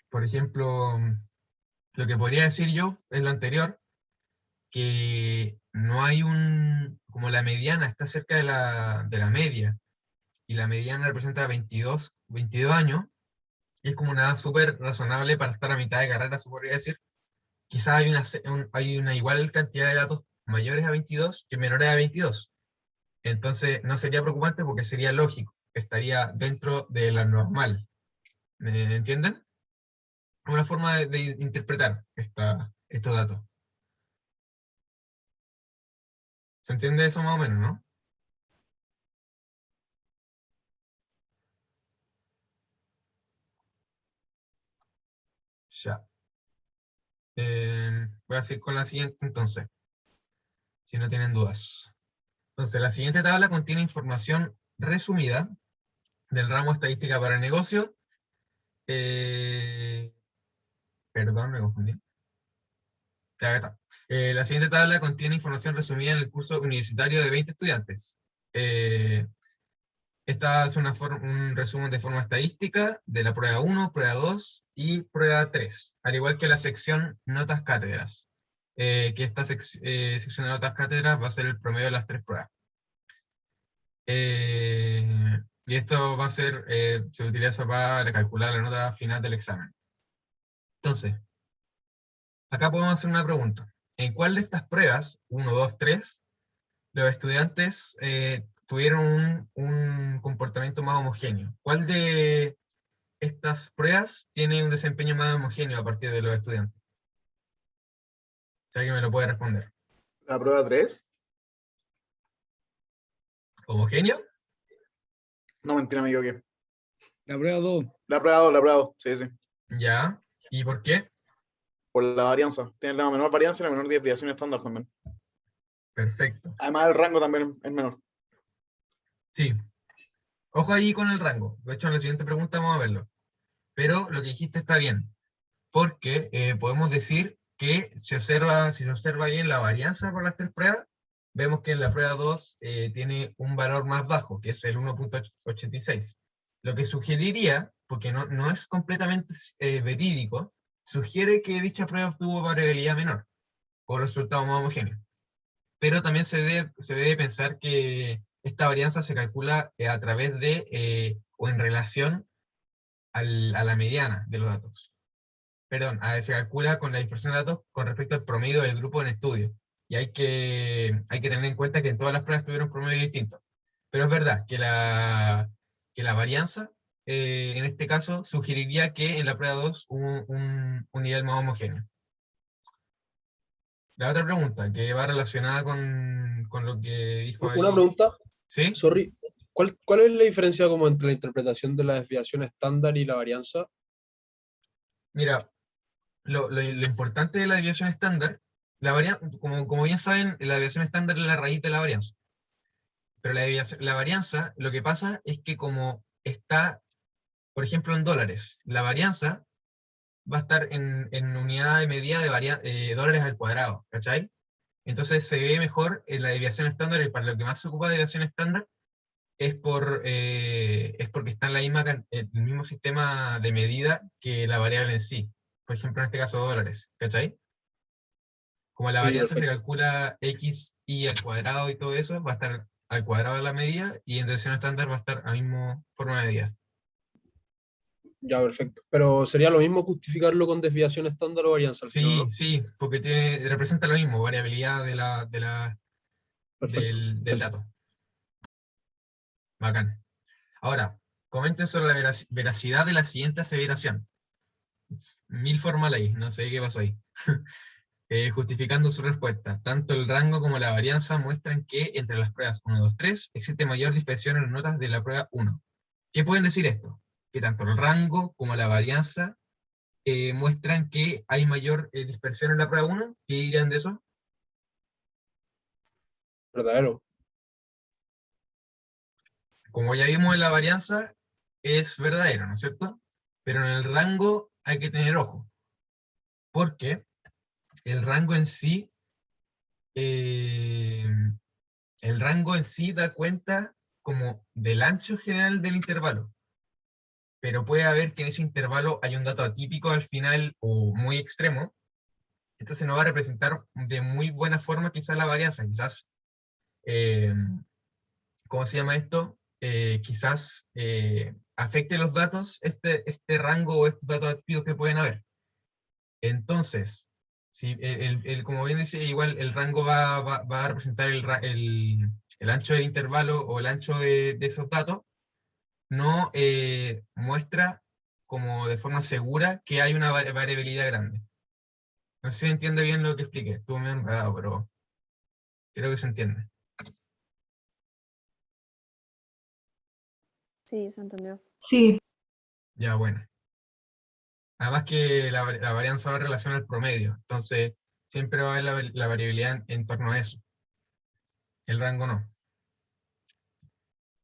Por ejemplo, lo que podría decir yo es lo anterior, que no hay como la mediana está cerca de la media, y la mediana representa 22 años, y es como una edad súper razonable para estar a mitad de carrera, se podría decir. Quizás hay una igual cantidad de datos mayores a 22 que menores a 22. Entonces no sería preocupante porque sería lógico, estaría dentro de la normal. ¿Me entienden? Una forma de interpretar estos datos. ¿Se entiende eso más o menos, no? Ya. Voy a seguir con la siguiente entonces, si no tienen dudas. Entonces, la siguiente tabla contiene información resumida del ramo estadística para el negocio. Perdón, me confundí. Ya está. La siguiente tabla contiene información resumida en el curso universitario de 20 estudiantes. Esta es un resumen de forma estadística de la prueba 1, prueba 2 y prueba 3, al igual que la sección notas cátedras, que esta sección de notas cátedras va a ser el promedio de las 3 pruebas. Y esto va a ser, se utiliza para calcular la nota final del examen. Entonces, acá podemos hacer una pregunta. ¿En cuál de estas pruebas, 1, 2, 3, los estudiantes tuvieron un comportamiento más homogéneo? ¿Cuál de estas pruebas tiene un desempeño más homogéneo a partir de los estudiantes? Si alguien me lo puede responder. La prueba 3. ¿Homogéneo? No, mentira, me equivoqué. La prueba 2. La prueba 2, sí, sí. Ya. ¿Y por qué? Por la varianza. Tiene la menor varianza y la menor desviación estándar también. Perfecto. Además, el rango también es menor. Sí. Ojo ahí con el rango. De hecho, en la siguiente pregunta vamos a verlo. Pero lo que dijiste está bien. Porque podemos decir que si se observa bien la varianza por las tres pruebas, vemos que en la prueba 2 tiene un valor más bajo, que es el 1.86. Lo que sugeriría, porque no es completamente verídico, sugiere que dicha prueba obtuvo variabilidad menor, o resultado más homogéneo. Pero también se debe pensar que esta varianza se calcula a través de, o en relación a la mediana de los datos. Perdón, se calcula con la dispersión de datos con respecto al promedio del grupo en estudio. Y hay que tener en cuenta que en todas las pruebas tuvieron promedios distintos. Pero es verdad que la varianza, en este caso, sugeriría que en la prueba 2 hubo un nivel más homogéneo. La otra pregunta, que va relacionada con lo que dijo ahí. Una pregunta, ¿Sí? sorry. ¿Cuál es la diferencia como entre la interpretación de la desviación estándar y la varianza? Mira, lo importante de la desviación estándar, como bien saben, la desviación estándar es la raíz de la varianza. Pero la varianza, lo que pasa es que como está, por ejemplo, en dólares, la varianza va a estar en unidad de medida de dólares al cuadrado, ¿cachai? Entonces se ve mejor en la desviación estándar, y para lo que más se ocupa de desviación estándar es porque está en el mismo sistema de medida que la variable en sí. Por ejemplo, en este caso dólares, ¿cachai? Como la Sí, varianza se perfecto. calcula x y al cuadrado y todo eso, va a estar al cuadrado de la medida, y en desviación estándar va a estar a la misma forma de medida. Ya, perfecto. Pero sería lo mismo justificarlo con desviación estándar o varianza al final, ¿no? Sí, porque representa lo mismo, variabilidad Perfecto. del dato. Bacán. Ahora, comenten sobre la veracidad de la siguiente aseveración. Milford ahí, no sé qué pasó ahí. Justificando su respuesta. Tanto el rango como la varianza muestran que entre las pruebas 1, 2, 3 existe mayor dispersión en las notas de la prueba 1. ¿Qué pueden decir esto? Que tanto el rango como la varianza muestran que hay mayor dispersión en la prueba 1. ¿Qué dirían de eso? Verdadero. Como ya vimos en la varianza, es verdadero, ¿no es cierto? Pero en el rango hay que tener ojo, porque el rango en sí, da cuenta como del ancho general del intervalo, pero puede haber que en ese intervalo hay un dato atípico al final o muy extremo. Entonces no va a representar de muy buena forma quizás la varianza, quizás, ¿cómo se llama esto? Quizás afecte los datos, este rango o estos datos atípicos que pueden haber. Entonces, si como bien decía, igual el rango va a representar el ancho del intervalo o el ancho de esos datos, no muestra como de forma segura que hay una variabilidad grande. No sé si se entiende bien lo que expliqué, estuvo medio enredado, pero creo que se entiende. Sí, se entendió. Sí. Ya, bueno. Además que la varianza va en relación al promedio, entonces siempre va a haber la variabilidad en torno a eso. El rango no.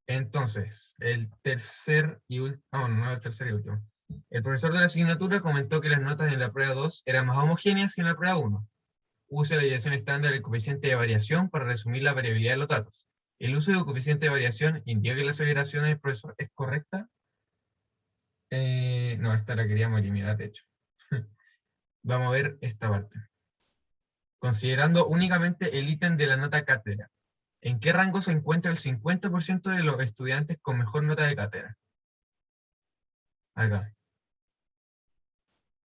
Entonces, el tercer y último, no el tercer y último. El profesor de la asignatura comentó que las notas en la prueba 2 eran más homogéneas que en la prueba 1. Use la desviación estándar del coeficiente de variación para resumir la variabilidad de los datos. ¿El uso del coeficiente de variación indica que la aseveración del profesor es correcta? No, esta la queríamos eliminar, de hecho. Vamos a ver esta parte. Considerando únicamente el ítem de la nota cátedra, ¿en qué rango se encuentra el 50% de los estudiantes con mejor nota de cátedra? Acá.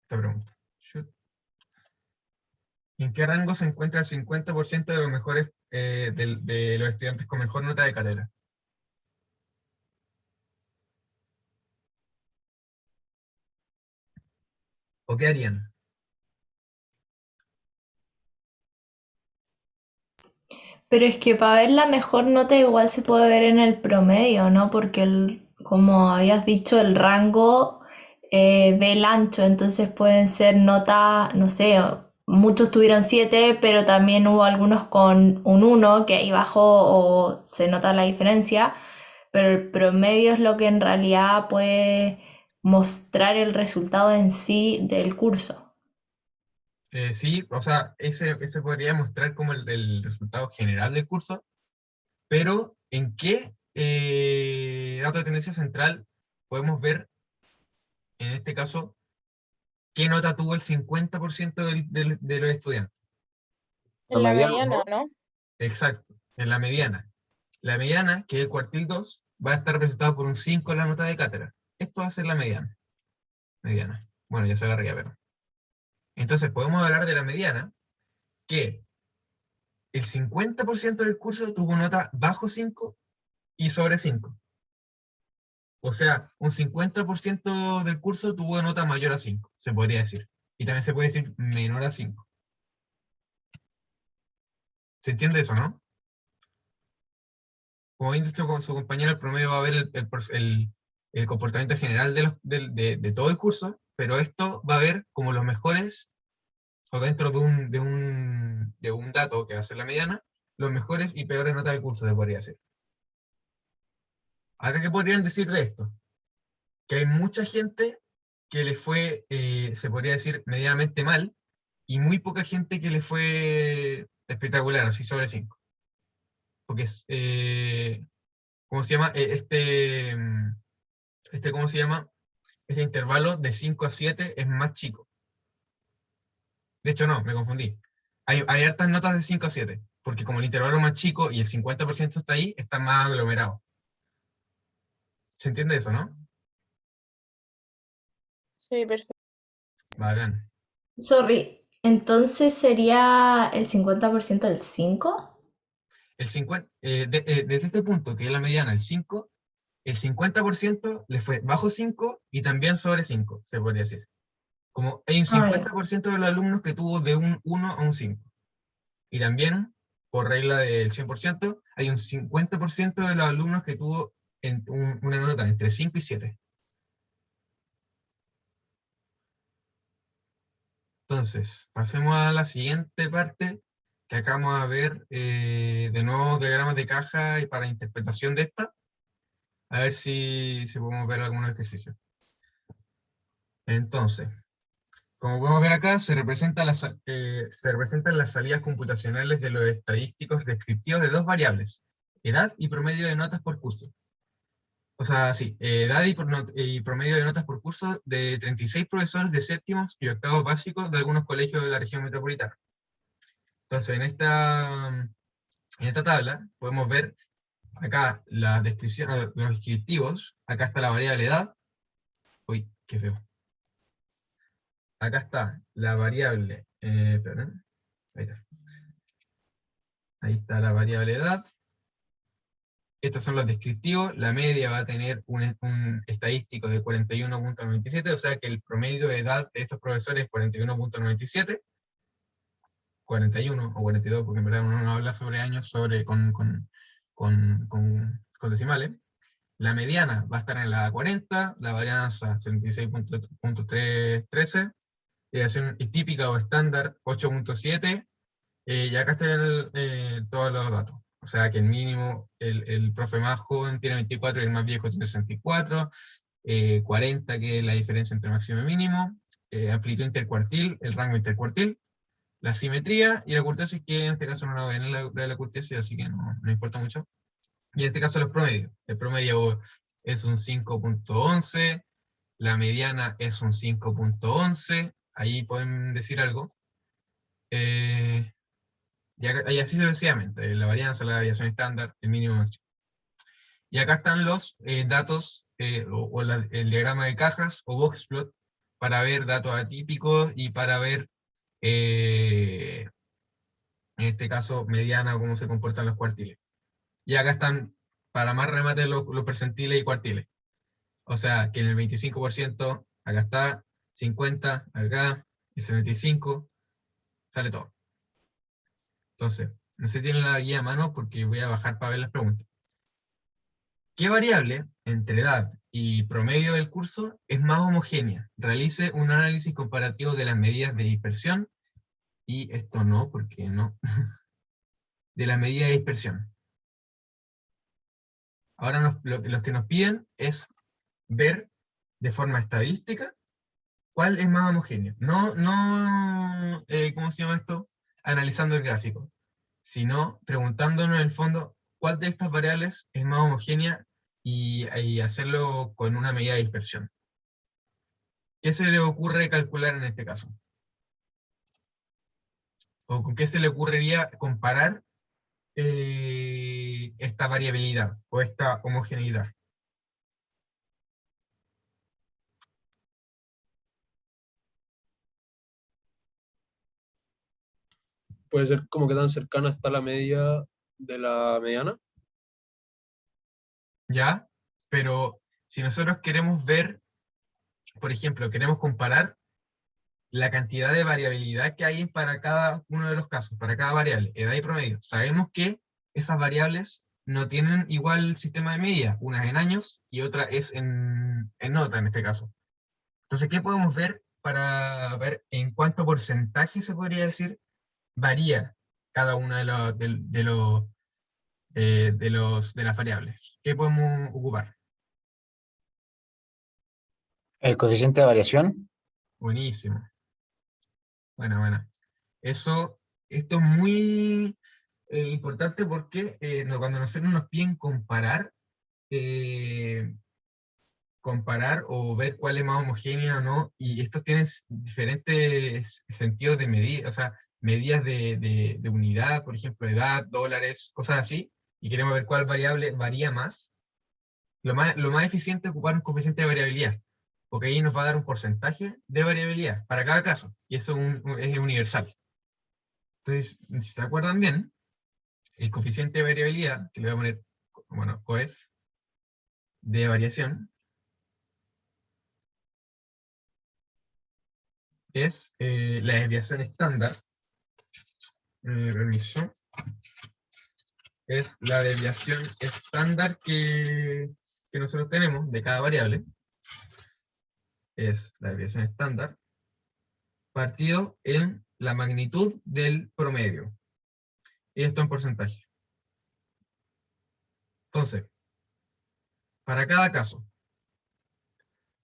Esta pregunta. Shoot. ¿En qué rango se encuentra el 50% de los mejores, de los estudiantes con mejor nota de cátedra? ¿O qué harían? Pero es que para ver la mejor nota igual se puede ver en el promedio, ¿no? Porque como habías dicho, el rango ve el ancho, entonces pueden ser notas, no sé, muchos tuvieron 7, pero también hubo algunos con un 1, que ahí bajó o se nota la diferencia, pero el promedio es lo que en realidad puede mostrar el resultado en sí del curso. Sí, o sea, ese podría mostrar como el resultado general del curso, pero ¿en qué dato de tendencia central podemos ver, en este caso, qué nota tuvo el 50% de los estudiantes? La En la mediana, mediana, ¿no? ¿no? Exacto, en la mediana. La mediana, que es el cuartil 2, va a estar representado por un 5 en la nota de cátedra. Esto va a ser la mediana. Mediana. Bueno, ya se agarría, pero. Entonces, podemos hablar de la mediana, que el 50% del curso tuvo nota bajo 5 y sobre 5. O sea, un 50% del curso tuvo nota mayor a 5, se podría decir. Y también se puede decir menor a 5. ¿Se entiende eso, no? Como bien dicho con su compañero, el promedio va a ver el comportamiento general de todo el curso, pero esto va a ver como los mejores, o dentro de un dato que va a ser la mediana, los mejores y peores notas del curso, se podría decir. Acá, ¿qué podrían decir de esto? Que hay mucha gente que le fue, se podría decir, medianamente mal, y muy poca gente que le fue espectacular, así sobre 5. Porque es, ¿cómo se llama? ¿Cómo se llama? Este intervalo de 5 a 7 es más chico. De hecho, no, me confundí. Hay hartas notas de 5 a 7, porque como el intervalo es más chico y el 50% está ahí, está más aglomerado. ¿Se entiende eso, no? Sí, perfecto. Bacán. Sorry, entonces sería el 50% del 5. El 50, desde este punto, que es la mediana, el 5, el 50% le fue bajo 5 y también sobre 5, se podría decir. Como hay un Ah, ya. 50% de los alumnos que tuvo de un 1 a un 5. Y también, por regla del 100%, hay un 50% de los alumnos que tuvo una nota entre 5 y 7. Entonces, pasemos a la siguiente parte, que acá vamos a ver de nuevo diagramas de caja y para interpretación de esta, a ver si podemos ver algunos ejercicios. Entonces, como podemos ver acá, se representan las salidas computacionales de los estadísticos descriptivos de dos variables, edad y promedio de notas por curso. O sea, sí, edad y promedio de notas por curso de 36 profesores de séptimos y octavos básicos de algunos colegios de la región metropolitana. Entonces, en esta tabla podemos ver acá la descripción, los descriptivos. Acá está la variable edad. Uy, qué feo. Acá está la variable, perdón, ahí está. Ahí está la variable edad. Estos son los descriptivos. La media va a tener un estadístico de 41.97, o sea que el promedio de edad de estos profesores es 41.97. 41 o 42, porque en verdad uno no habla sobre años con decimales. La mediana va a estar en la 40, la varianza 76.313, deviación típica o estándar 8.7, y acá están todos los datos. O sea que el mínimo, el profe más joven tiene 24 y el más viejo tiene 64, 40 que es la diferencia entre máximo y mínimo, amplitud intercuartil, el rango intercuartil, la simetría y la curtesis, que en este caso no la ven en la curtesis, así que no importa mucho. Y en este caso los promedios. El promedio es un 5.11, la mediana es un 5.11, ahí pueden decir algo. Y así sucesivamente, la varianza, la variación estándar, el mínimo máximo. Y acá están los datos, el diagrama de cajas o boxplot, para ver datos atípicos y para ver en este caso mediana, cómo se comportan los cuartiles. Y acá están, para más remate, los percentiles y cuartiles. O sea, que en el 25%, acá está, 50, acá, y 75, sale todo. Entonces, no sé si tienen la guía a mano porque voy a bajar para ver las preguntas. ¿Qué variable entre edad y promedio del curso es más homogénea? Realice un análisis comparativo de las medidas de dispersión, y esto no, porque no, de la medida de dispersión. Ahora lo que nos piden es ver de forma estadística cuál es más homogéneo. No, ¿cómo se llama esto? Analizando el gráfico, sino preguntándonos en el fondo cuál de estas variables es más homogénea y hacerlo con una medida de dispersión. ¿Qué se le ocurre calcular en este caso? ¿O con qué se le ocurriría comparar esta variabilidad o esta homogeneidad? Puede ser como que tan cercana está la media de la mediana. ¿Ya? Pero si nosotros queremos ver, por ejemplo, queremos comparar la cantidad de variabilidad que hay para cada uno de los casos, para cada variable, edad y promedio. Sabemos que esas variables no tienen igual sistema de medida, una es en años y otra es en nota en este caso. Entonces, ¿qué podemos ver para ver en cuánto porcentaje se podría decir varía cada una de las variables? ¿Qué podemos ocupar? El coeficiente de variación. Buenísimo. Buena. Esto es muy importante porque cuando nosotros nos piden comparar o ver cuál es más homogénea o no, y estos tienen diferentes sentidos de medida, o sea, medidas de unidad, por ejemplo, edad, dólares, cosas así, y queremos ver cuál variable varía más, lo más eficiente es ocupar un coeficiente de variabilidad, porque ahí nos va a dar un porcentaje de variabilidad para cada caso, y eso es universal. Entonces, si se acuerdan bien, el coeficiente de variabilidad, que le voy a poner, bueno, coef de variación, es la desviación estándar, permiso, es la desviación estándar que nosotros tenemos de cada variable, es la desviación estándar, partido en la magnitud del promedio, y esto en porcentaje. Entonces, para cada caso,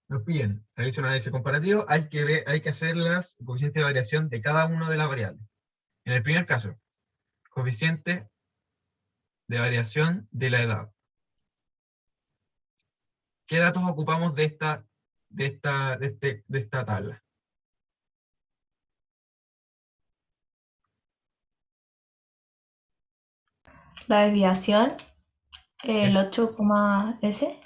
nos piden, realiza un análisis comparativo, hay que hacer las coeficientes de variación de cada una de las variables. En el primer caso, coeficiente de variación de la edad. ¿Qué datos ocupamos de esta tabla? La desviación, el 8,S,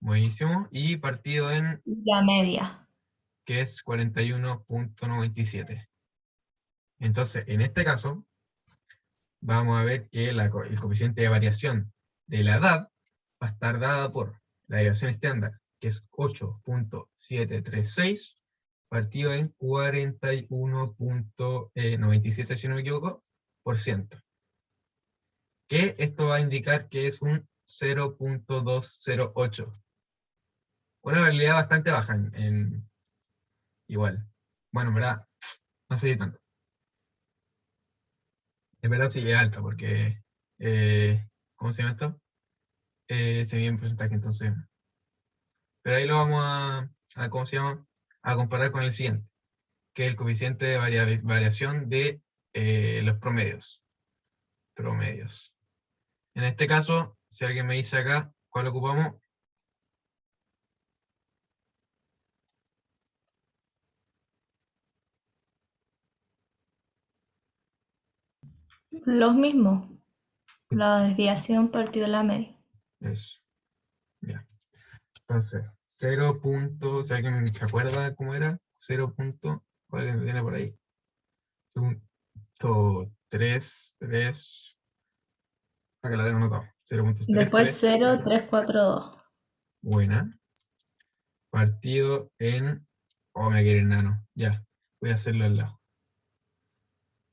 Buenísimo. Y partido en, y la media. que es 41.97. Entonces, en este caso, vamos a ver que el coeficiente de variación de la edad va a estar dada por la desviación estándar, que es 8.736, partido en 41.97, si no me equivoco, por ciento. Que esto va a indicar que es un 0.208. Una variabilidad bastante baja igual. Bueno, en verdad, no sé si tanto. En verdad sí es alta porque, ¿cómo se llama esto? Se mide en porcentaje, entonces. Pero ahí lo vamos ¿cómo se llama? A comparar con el siguiente, que es el coeficiente de variación de los promedios. Promedios. En este caso, si alguien me dice acá, ¿cuál ocupamos? Los mismos. La desviación partido de la media. Eso. Ya. Entonces, 0. Si alguien se acuerda cómo era, 0. ¿Cuál viene por ahí? 0.33. Acá la tengo anotado. 0.33. Después 0,342. Buena. Partido en... Oh, me quiere enano. Ya, voy a hacerlo al lado.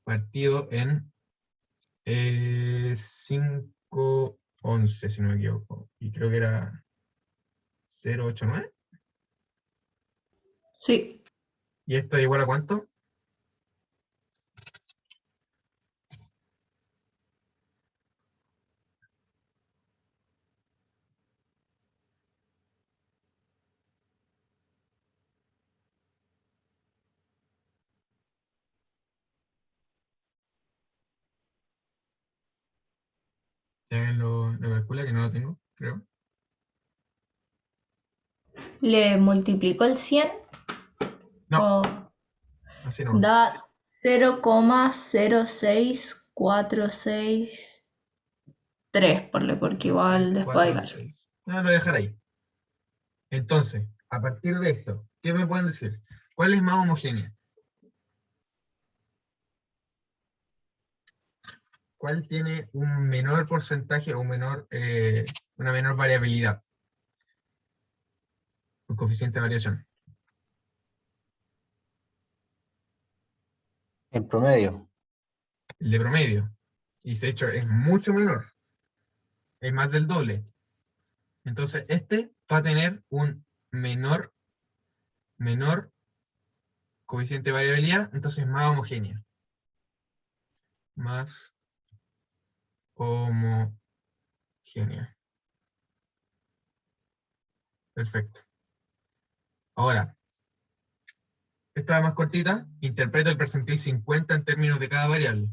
Partido en 5.11, si no me equivoco. Y creo que era 0.89. Sí. ¿Y esto es igual a cuánto? Ya lo calcula, que no lo tengo, creo. Le multiplico el 100. No, o así no. da 0,06463, porque igual después hay 4, varios. 6. No, lo voy a dejar ahí. Entonces, a partir de esto, ¿qué me pueden decir? ¿Cuál es más homogénea? ¿Cuál tiene un menor porcentaje o una menor variabilidad? Un coeficiente de variación. El promedio. El de promedio. Y de hecho es mucho menor. Es más del doble. Entonces, este va a tener un menor coeficiente de variabilidad, entonces más homogénea. Más homogénea. Perfecto. Ahora, esta más cortita, interpreta el percentil 50 en términos de cada variable.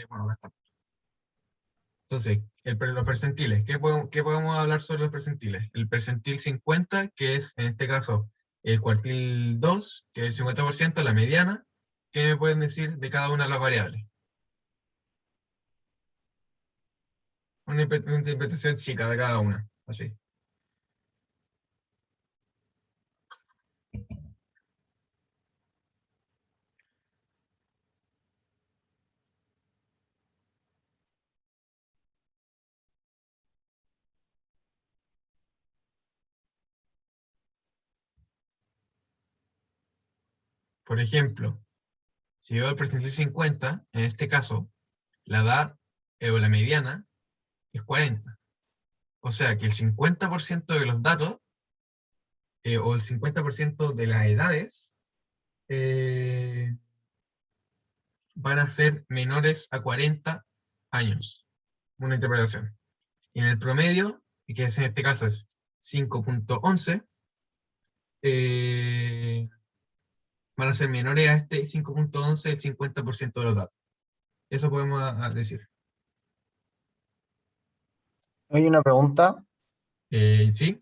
Bueno, acá está. Entonces, los percentiles. ¿Qué podemos hablar sobre los percentiles? El percentil 50, que es en este caso el cuartil 2, que es el 50%, la mediana. ¿Qué me pueden decir de cada una de las variables? Una interpretación chica de cada una. Así. Por ejemplo, si veo el percentil 50, en este caso, la edad o la mediana es 40. O sea que el 50% de los datos, o el 50% de las edades, van a ser menores a 40 años. Una interpretación. Y en el promedio, que es en este caso es 5.11, van a ser menores a este 5.11 el 50% de los datos. Eso podemos decir. Hay una pregunta, ¿Sí?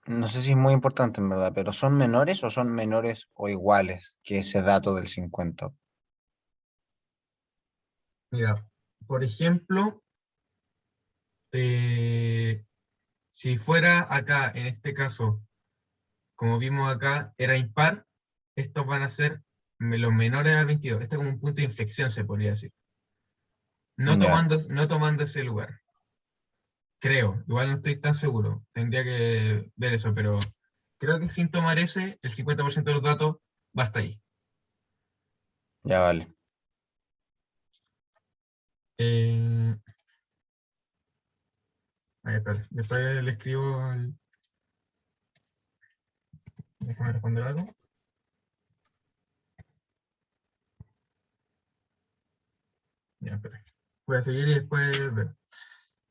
no sé si es muy importante en verdad, pero ¿son menores o son menores o iguales que ese dato del 50? Mira, por ejemplo, si fuera acá, en este caso, como vimos acá, era impar, estos van a ser los menores al 22. Este es como un punto de inflexión, se podría decir. No Ya. tomando ese lugar. Creo, igual no estoy tan seguro. Tendría que ver eso, pero creo que sin tomar ese, el 50% de los datos va hasta ahí. Ya vale. A ver, espera, después le escribo déjame responder algo. Ya, espera. Voy a seguir y después veo.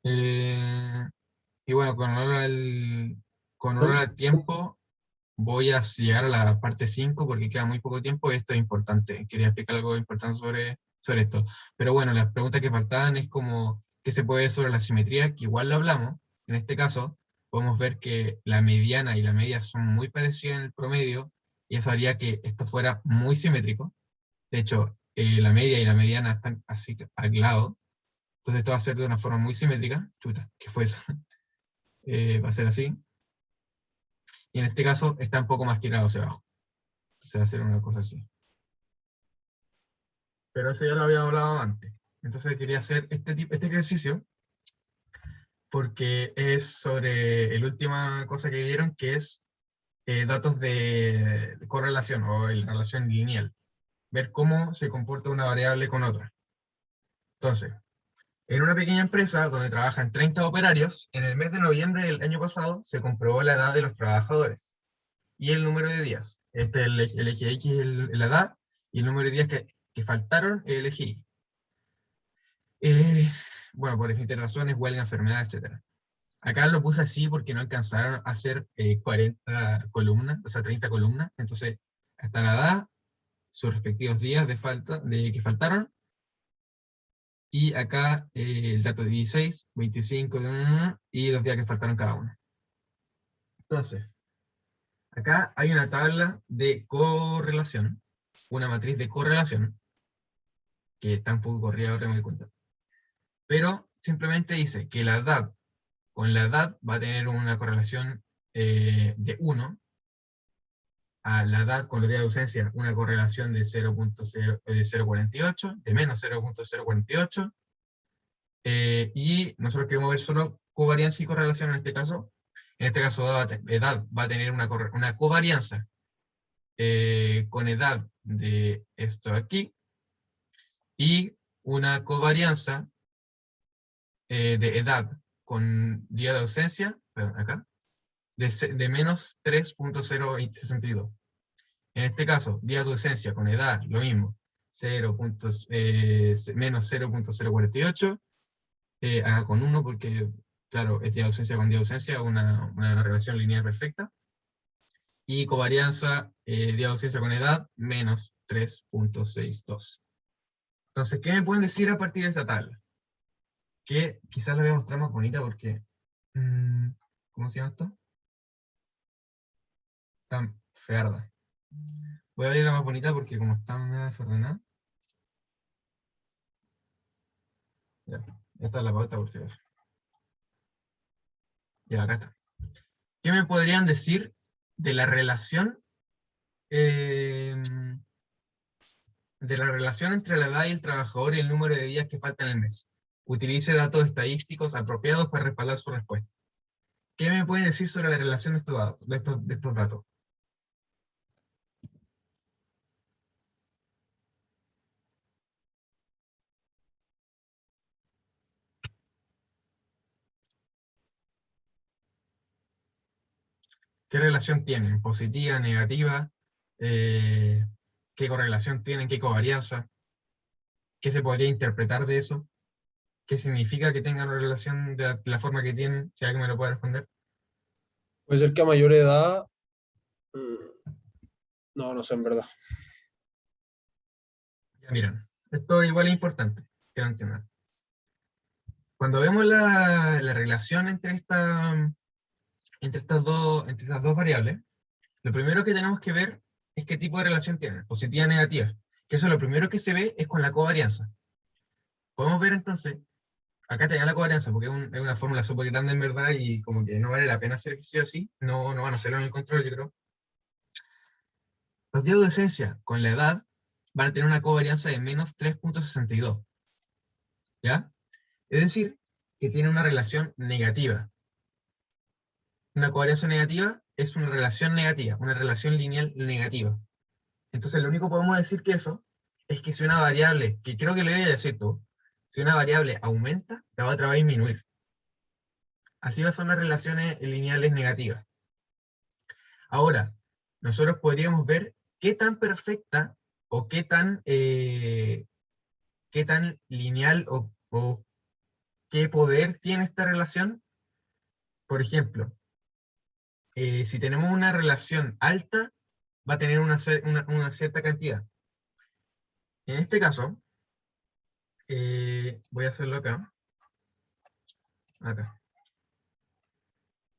Y bueno, con honor al tiempo, voy a llegar a la parte 5 porque queda muy poco tiempo y esto es importante. Quería explicar algo importante sobre esto. Pero bueno, las preguntas que faltaban es como, ¿qué se puede ver sobre la simetría? Que igual lo hablamos. En este caso, podemos ver que la mediana y la media son muy parecidas en el promedio y eso haría que esto fuera muy simétrico. De hecho, la media y la mediana están así al lado. Entonces esto va a ser de una forma muy simétrica. Chuta, ¿qué fue eso? Va a ser así. Y en este caso está un poco más tirado hacia abajo. Se va a hacer una cosa así. pero eso ya lo habíamos hablado antes. Entonces quería hacer este ejercicio, porque es sobre la última cosa que vieron, que es datos de correlación o relación lineal. Ver cómo se comporta una variable con otra. Entonces, en una pequeña empresa donde trabajan 30 operarios, en el mes de noviembre del año pasado se comprobó la edad de los trabajadores y el número de días. El eje X es la edad, y el número de días que faltaron es el eje Y. Bueno, por diferentes razones, huelga, enfermedad, etc. Acá lo puse así porque no alcanzaron a hacer 40 columnas, o sea, 30 columnas. Entonces, hasta la edad, sus respectivos días de que faltaron, y acá el dato de 16, 25, y los días que faltaron cada uno. Entonces, acá hay una tabla de correlación, una matriz de correlación, que tampoco corría ahora me doy cuenta. Pero simplemente dice que la edad con la edad va a tener una correlación de 1, a la edad con los días de ausencia una correlación de 0.048, de menos 0.048, y nosotros queremos ver solo covarianza y correlación en este caso. En este caso edad va a tener una covarianza con edad de esto aquí, y una covarianza de edad con día de ausencia, perdón, acá, de menos 3.062. En este caso, día de ausencia con edad, lo mismo, menos 0.048, acá con 1 porque, claro, es día de ausencia con día de ausencia, una relación lineal perfecta. Y covarianza, día de ausencia con edad, menos 3.62. Entonces, ¿qué me pueden decir a partir de esta tabla? Que quizás la voy a mostrar más bonita porque, ¿cómo se llama esto? Tan fearda. Voy a abrirla más bonita porque como está medio desordenada. Ya, esta es la pauta por si acaso. Ya, acá está. ¿Qué me podrían decir de la relación entre la edad y el trabajador y el número de días que faltan en el mes? Utilice datos estadísticos apropiados para respaldar su respuesta. ¿Qué me pueden decir sobre la relación de estos datos? ¿Qué relación tienen? ¿Positiva, negativa? ¿Qué correlación tienen? ¿Qué covarianza? ¿Qué se podría interpretar de eso? ¿Qué significa que tengan una relación de la forma que tienen? Si alguien me lo puede responder. Puede ser que a mayor edad... No sé en verdad. Ya miren, esto igual es importante que lo entiendan. Cuando vemos la relación entre estas dos variables, lo primero que tenemos que ver es qué tipo de relación tienen, positiva o negativa. Que eso lo primero que se ve es con la covarianza. Podemos ver entonces, acá tenía la covarianza, porque es una fórmula súper grande en verdad, y como que no vale la pena hacer ejercicio así, no van a hacerlo en el control, yo creo. Los días de ausencia con la edad van a tener una covarianza de menos 3.62. ¿Ya? Es decir, que tiene una relación negativa. Una covarianza negativa es una relación negativa, una relación lineal negativa. Entonces lo único que podemos decir que eso es que si una variable, que creo que lo voy a decir tú, si una variable aumenta, la otra va a disminuir. Así son las relaciones lineales negativas. Ahora, nosotros podríamos ver qué tan perfecta o qué tan lineal o qué poder tiene esta relación. Por ejemplo, si tenemos una relación alta, va a tener una cierta cantidad. En este caso, voy a hacerlo acá.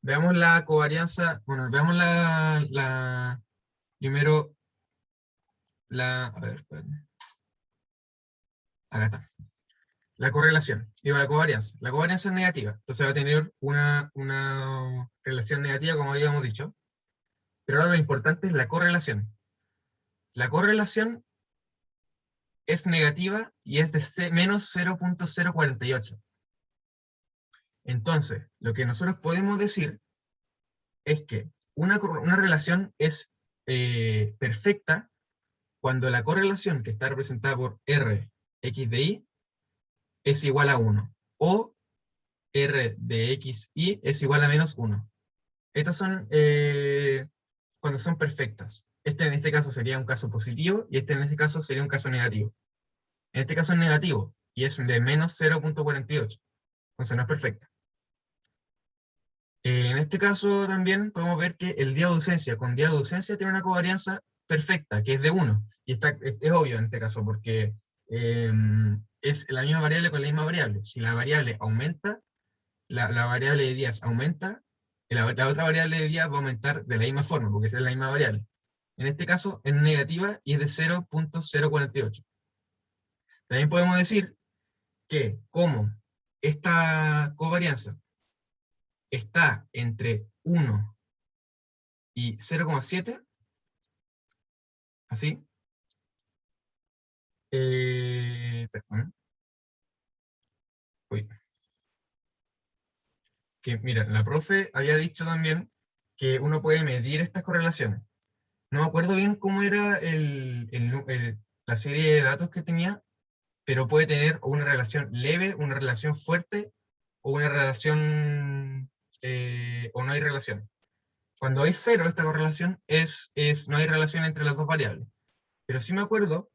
Veamos la covarianza, bueno, veamos primero, a ver, espérate. Acá está. La correlación, digo la covarianza. La covarianza es negativa, entonces va a tener una relación negativa, como habíamos dicho. Pero ahora lo importante es la correlación. La correlación es negativa y es de menos 0.048. Entonces, lo que nosotros podemos decir es que una relación es perfecta cuando la correlación que está representada por R, X de Y, es igual a 1, o R de X, Y es igual a menos 1. Estas son cuando son perfectas. Este en este caso sería un caso positivo, y este en este caso sería un caso negativo. En este caso es negativo, y es de menos 0.48. Entonces no es perfecta. En este caso también podemos ver que el día de ausencia con día de ausencia tiene una covarianza perfecta, que es de 1. Y es obvio en este caso, porque es la misma variable con la misma variable. Si la variable aumenta, la variable de días aumenta, la otra variable de días va a aumentar de la misma forma, porque es la misma variable. En este caso es negativa y es de 0.048. También podemos decir que como esta covarianza está entre 1 y 0,7, así, perdón. Uy. Que mira, la profe había dicho también que uno puede medir estas correlaciones. No me acuerdo bien cómo era la serie de datos que tenía, pero puede tener una relación leve, una relación fuerte, o una relación, o no hay relación. Cuando hay cero esta correlación, no hay relación entre las dos variables. Pero sí me acuerdo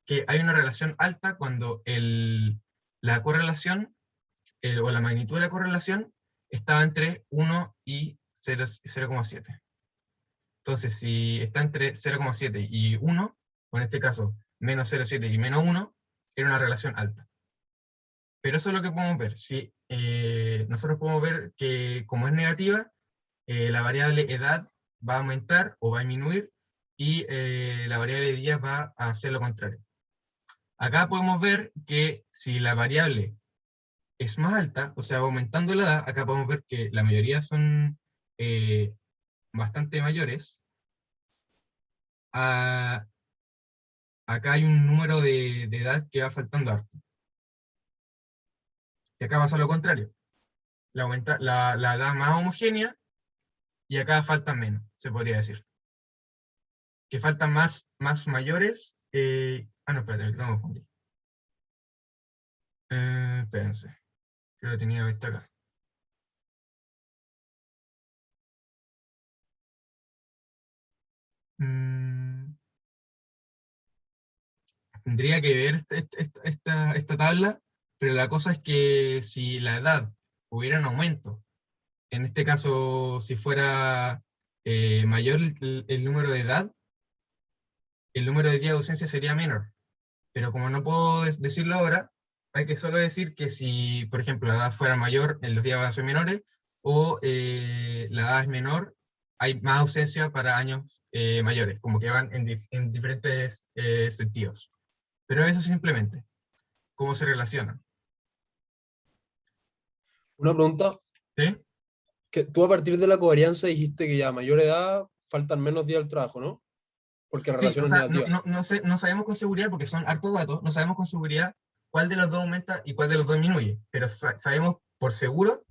que hay una relación alta cuando la correlación, o la magnitud de la correlación, está entre 1 y 0,7. Entonces, si está entre 0,7 y 1, o en este caso, menos 0,7 y menos 1, era una relación alta. Pero eso es lo que podemos ver. Si, nosotros podemos ver que como es negativa, la variable edad va a aumentar o va a disminuir, y la variable días va a hacer lo contrario. Acá podemos ver que si la variable es más alta, o sea, va aumentando la edad, acá podemos ver que la mayoría son bastante mayores. Acá hay un número de edad que va faltando harto. Y acá pasa lo contrario. La edad más homogénea, y acá faltan menos, se podría decir. Que faltan más mayores. No, espérate, no me confundí. Espérense. Creo que tenía esta acá. Tendría que ver esta tabla, pero la cosa es que si la edad hubiera un aumento, en este caso, si fuera mayor el número de edad, el número de días de ausencia sería menor. Pero como no puedo decirlo ahora, hay que solo decir que si, por ejemplo, la edad fuera mayor, los días van a ser menores, o la edad es menor, hay más ausencia para años mayores, como que van en diferentes sentidos. Pero eso simplemente, ¿cómo se relacionan? Una pregunta, ¿Sí? que tú a partir de la covarianza dijiste que ya a mayor edad faltan menos días al trabajo, ¿no? Porque la Sí, relación o es sea, negativa. no sabemos con seguridad, porque son hartos datos, no sabemos con seguridad cuál de los dos aumenta y cuál de los dos disminuye, pero sabemos por seguro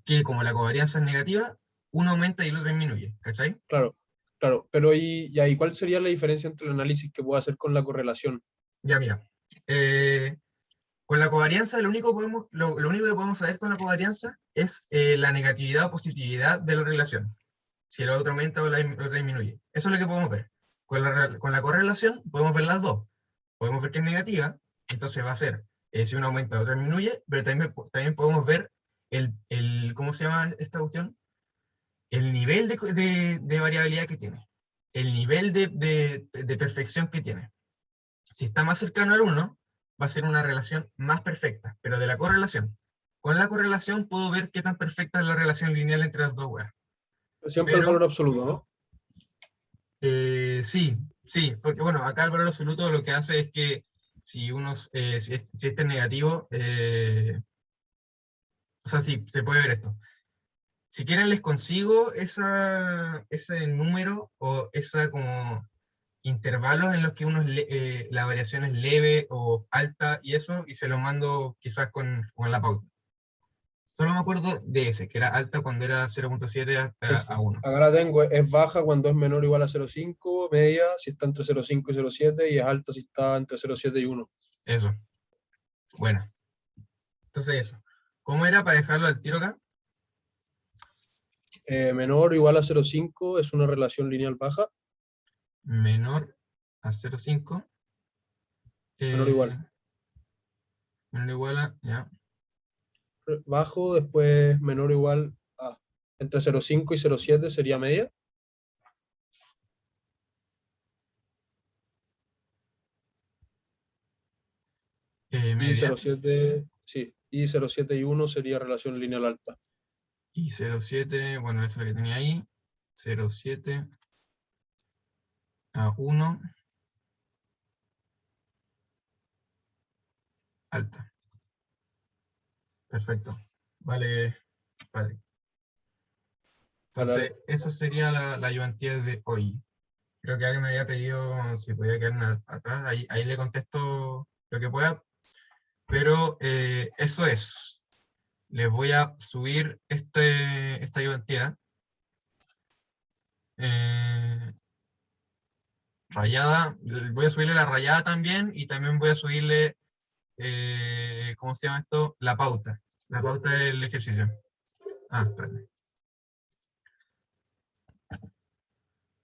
que como la covarianza es negativa, uno aumenta y el otro disminuye, ¿cachai? Claro, claro. Pero ¿y cuál sería la diferencia entre el análisis que puedo hacer con la correlación? Ya mira, con la covarianza lo único que podemos saber con la covarianza es la negatividad o positividad de la relación, si el otro aumenta o la otra disminuye. Eso es lo que podemos ver. Con la correlación podemos ver las dos. Podemos ver que es negativa, entonces va a ser, si uno aumenta, otro disminuye, pero también podemos ver ¿cómo se llama esta cuestión? El nivel de variabilidad que tiene, el nivel de perfección que tiene. Si está más cercano al 1, va a ser una relación más perfecta, pero de la correlación. Con la correlación puedo ver qué tan perfecta es la relación lineal entre las dos weas. Siempre el valor absoluto, ¿no? Sí, porque bueno, acá el valor absoluto lo que hace es que si este es negativo, o sea, sí, se puede ver esto. Si quieren les consigo ese número, o esa como intervalos en los que la variación es leve o alta y eso, y se lo mando quizás con la pauta. Solo me acuerdo de ese, que era alta cuando era 0.7 a 1. Acá la tengo, es baja cuando es menor o igual a 0.5, media si está entre 0.5 y 0.7, y es alta si está entre 0.7 y 1. Eso. Bueno. Entonces eso. ¿Cómo era para dejarlo al tiro acá? Menor o igual a 0.5 es una relación lineal baja. Menor a 0.5. Menor o igual. Menor o igual a, ya. Bajo, después menor o igual a entre 0.5 y 0.7 sería media. Y Media. 0.7, sí, y 0.7 y 1 sería relación lineal alta. Y 0.7, bueno, eso es lo que tenía ahí. 0.7 a 1. Alta. Perfecto. Vale. Vale. Entonces, esa sería la ayudantía de hoy. Creo que alguien me había pedido si podía quedarme atrás. Ahí le contesto lo que pueda. Pero eso es. Les voy a subir esta ayudantía. Rayada. Voy a subirle la rayada también. Y también voy a subirle, ¿cómo se llama esto? La pauta. La pauta del ejercicio. Ah, espérate.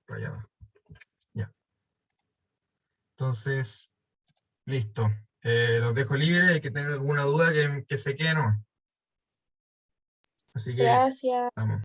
Rayada. Ya. Entonces, listo. Los dejo libres. El que tenga alguna duda que se quede, no. Así que, Gracias. vamos.